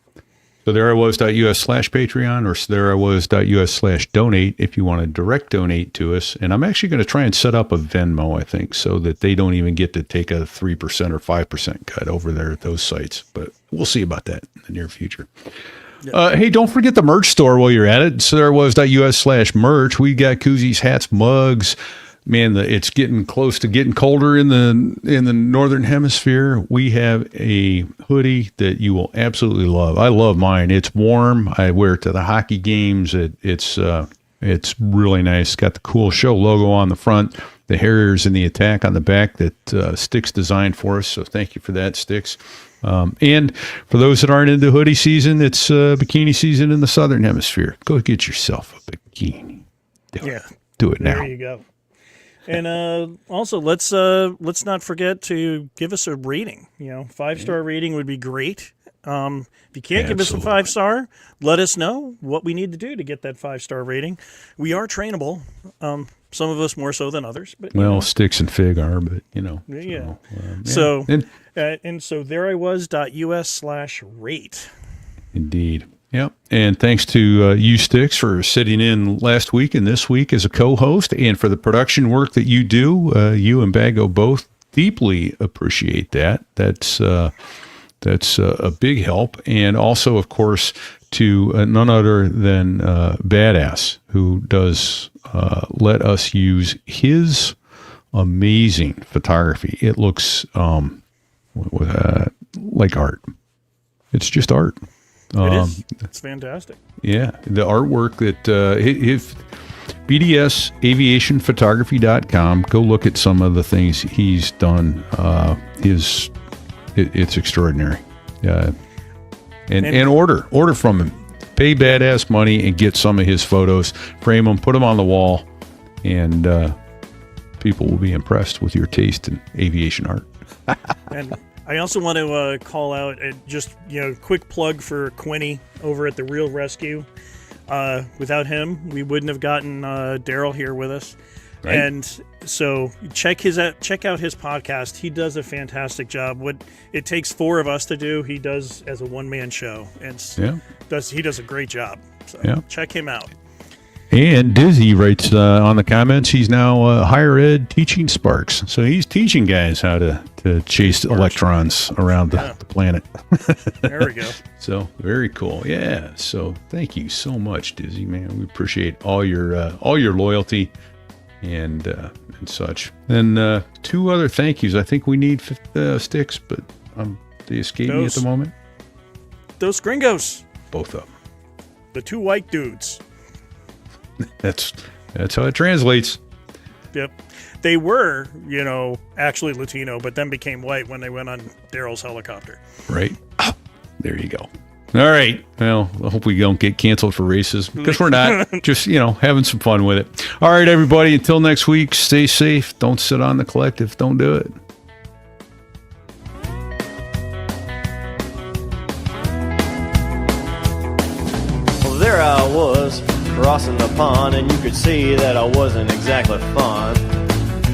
so thereiwas.us/Patreon or thereiwas.us/donate if you want to direct donate to us. And I'm actually going to try and set up a Venmo, I think, so that they don't even get to take a 3% or 5% cut over there at those sites. But we'll see about that in the near future. Hey, don't forget the merch store while you're at it. So thereiwas.us/merch. We got koozies, hats, mugs. Man, it's getting close to getting colder in the northern hemisphere. We have a hoodie that you will absolutely love. I love mine. It's warm. I wear it to the hockey games. It's really nice. Got the cool show logo on the front, the Harriers and the Attack on the back that Sticks designed for us. So thank you for that, Sticks. And for those that aren't into hoodie season, it's bikini season in the southern hemisphere. Go get yourself a bikini. Do it now. There you go. And also, let's not forget to give us a rating. 5-star rating would be great. If you can't give us a 5-star, let us know what we need to do to get that 5-star rating. We are trainable. Some of us more so than others. But Sticks and Fig are, but Yeah. So, And so there I was.us/rate. Indeed. Yep. And thanks to you, Sticks, for sitting in last week and this week as a co-host, and for the production work that you do. You and Bago both deeply appreciate that. That's a big help. And also, of course, to none other than Badass, who does let us use his amazing photography. It looks like art. It's just art. It is. It's fantastic. Yeah, the artwork that if bdsaviationphotography.com, go look at some of the things he's done. It's extraordinary. And order from him. Pay Badass money and get some of his photos. Frame them, put them on the wall, and people will be impressed with your taste in aviation art. And I also want to call out quick plug for Quinny over at the Real Rescue. Without him, we wouldn't have gotten Daryl here with us. Right. And so check out his podcast. He does a fantastic job. What it takes 4 of us to do, he does as a one-man show. And he does a great job. So check him out. And Dizzy writes on the comments, he's now higher ed teaching Sparks. So he's teaching guys how to chase electrons around the planet. There we go. So very cool. Yeah. So thank you so much, Dizzy, man. We appreciate all your loyalty and such. And 2 other thank yous. I think we need Sticks, but they escape me at the moment. Those gringos. Both of them. The 2 white dudes. That's how it translates. Yep. They were, actually Latino, but then became white when they went on Daryl's helicopter. Right. There you go. All right. Well, I hope we don't get canceled for racism because we're not. Just, having some fun with it. All right, everybody. Until next week, stay safe. Don't sit on the collective. Don't do it. Well, there I was, crossing the pond, and you could see that I wasn't exactly fond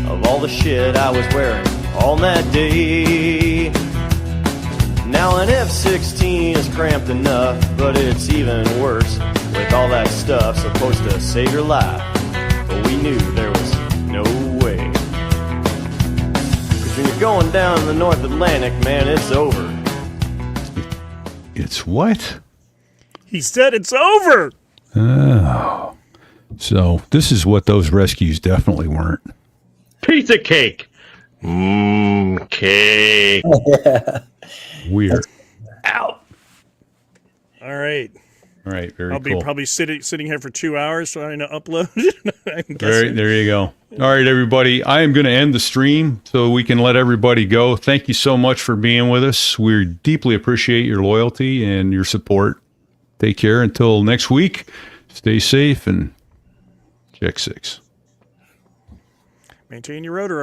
of all the shit I was wearing on that day. Now an F-16 is cramped enough, but it's even worse with all that stuff supposed to save your life. But we knew there was no way. 'Cause when you're going down in the North Atlantic, man, it's over. It's what? He said it's over. Oh. So this is what those rescues definitely weren't. Piece of cake. Cake. Weird. Out. All right. All right. Very I'll cool. be probably sitting here for 2 hours trying to upload. I'm There guessing. you go. All right, everybody. I am going to end the stream so we can let everybody go. Thank you so much for being with us. We deeply appreciate your loyalty and your support. Take care until next week. Stay safe and check 6. Maintain your rotor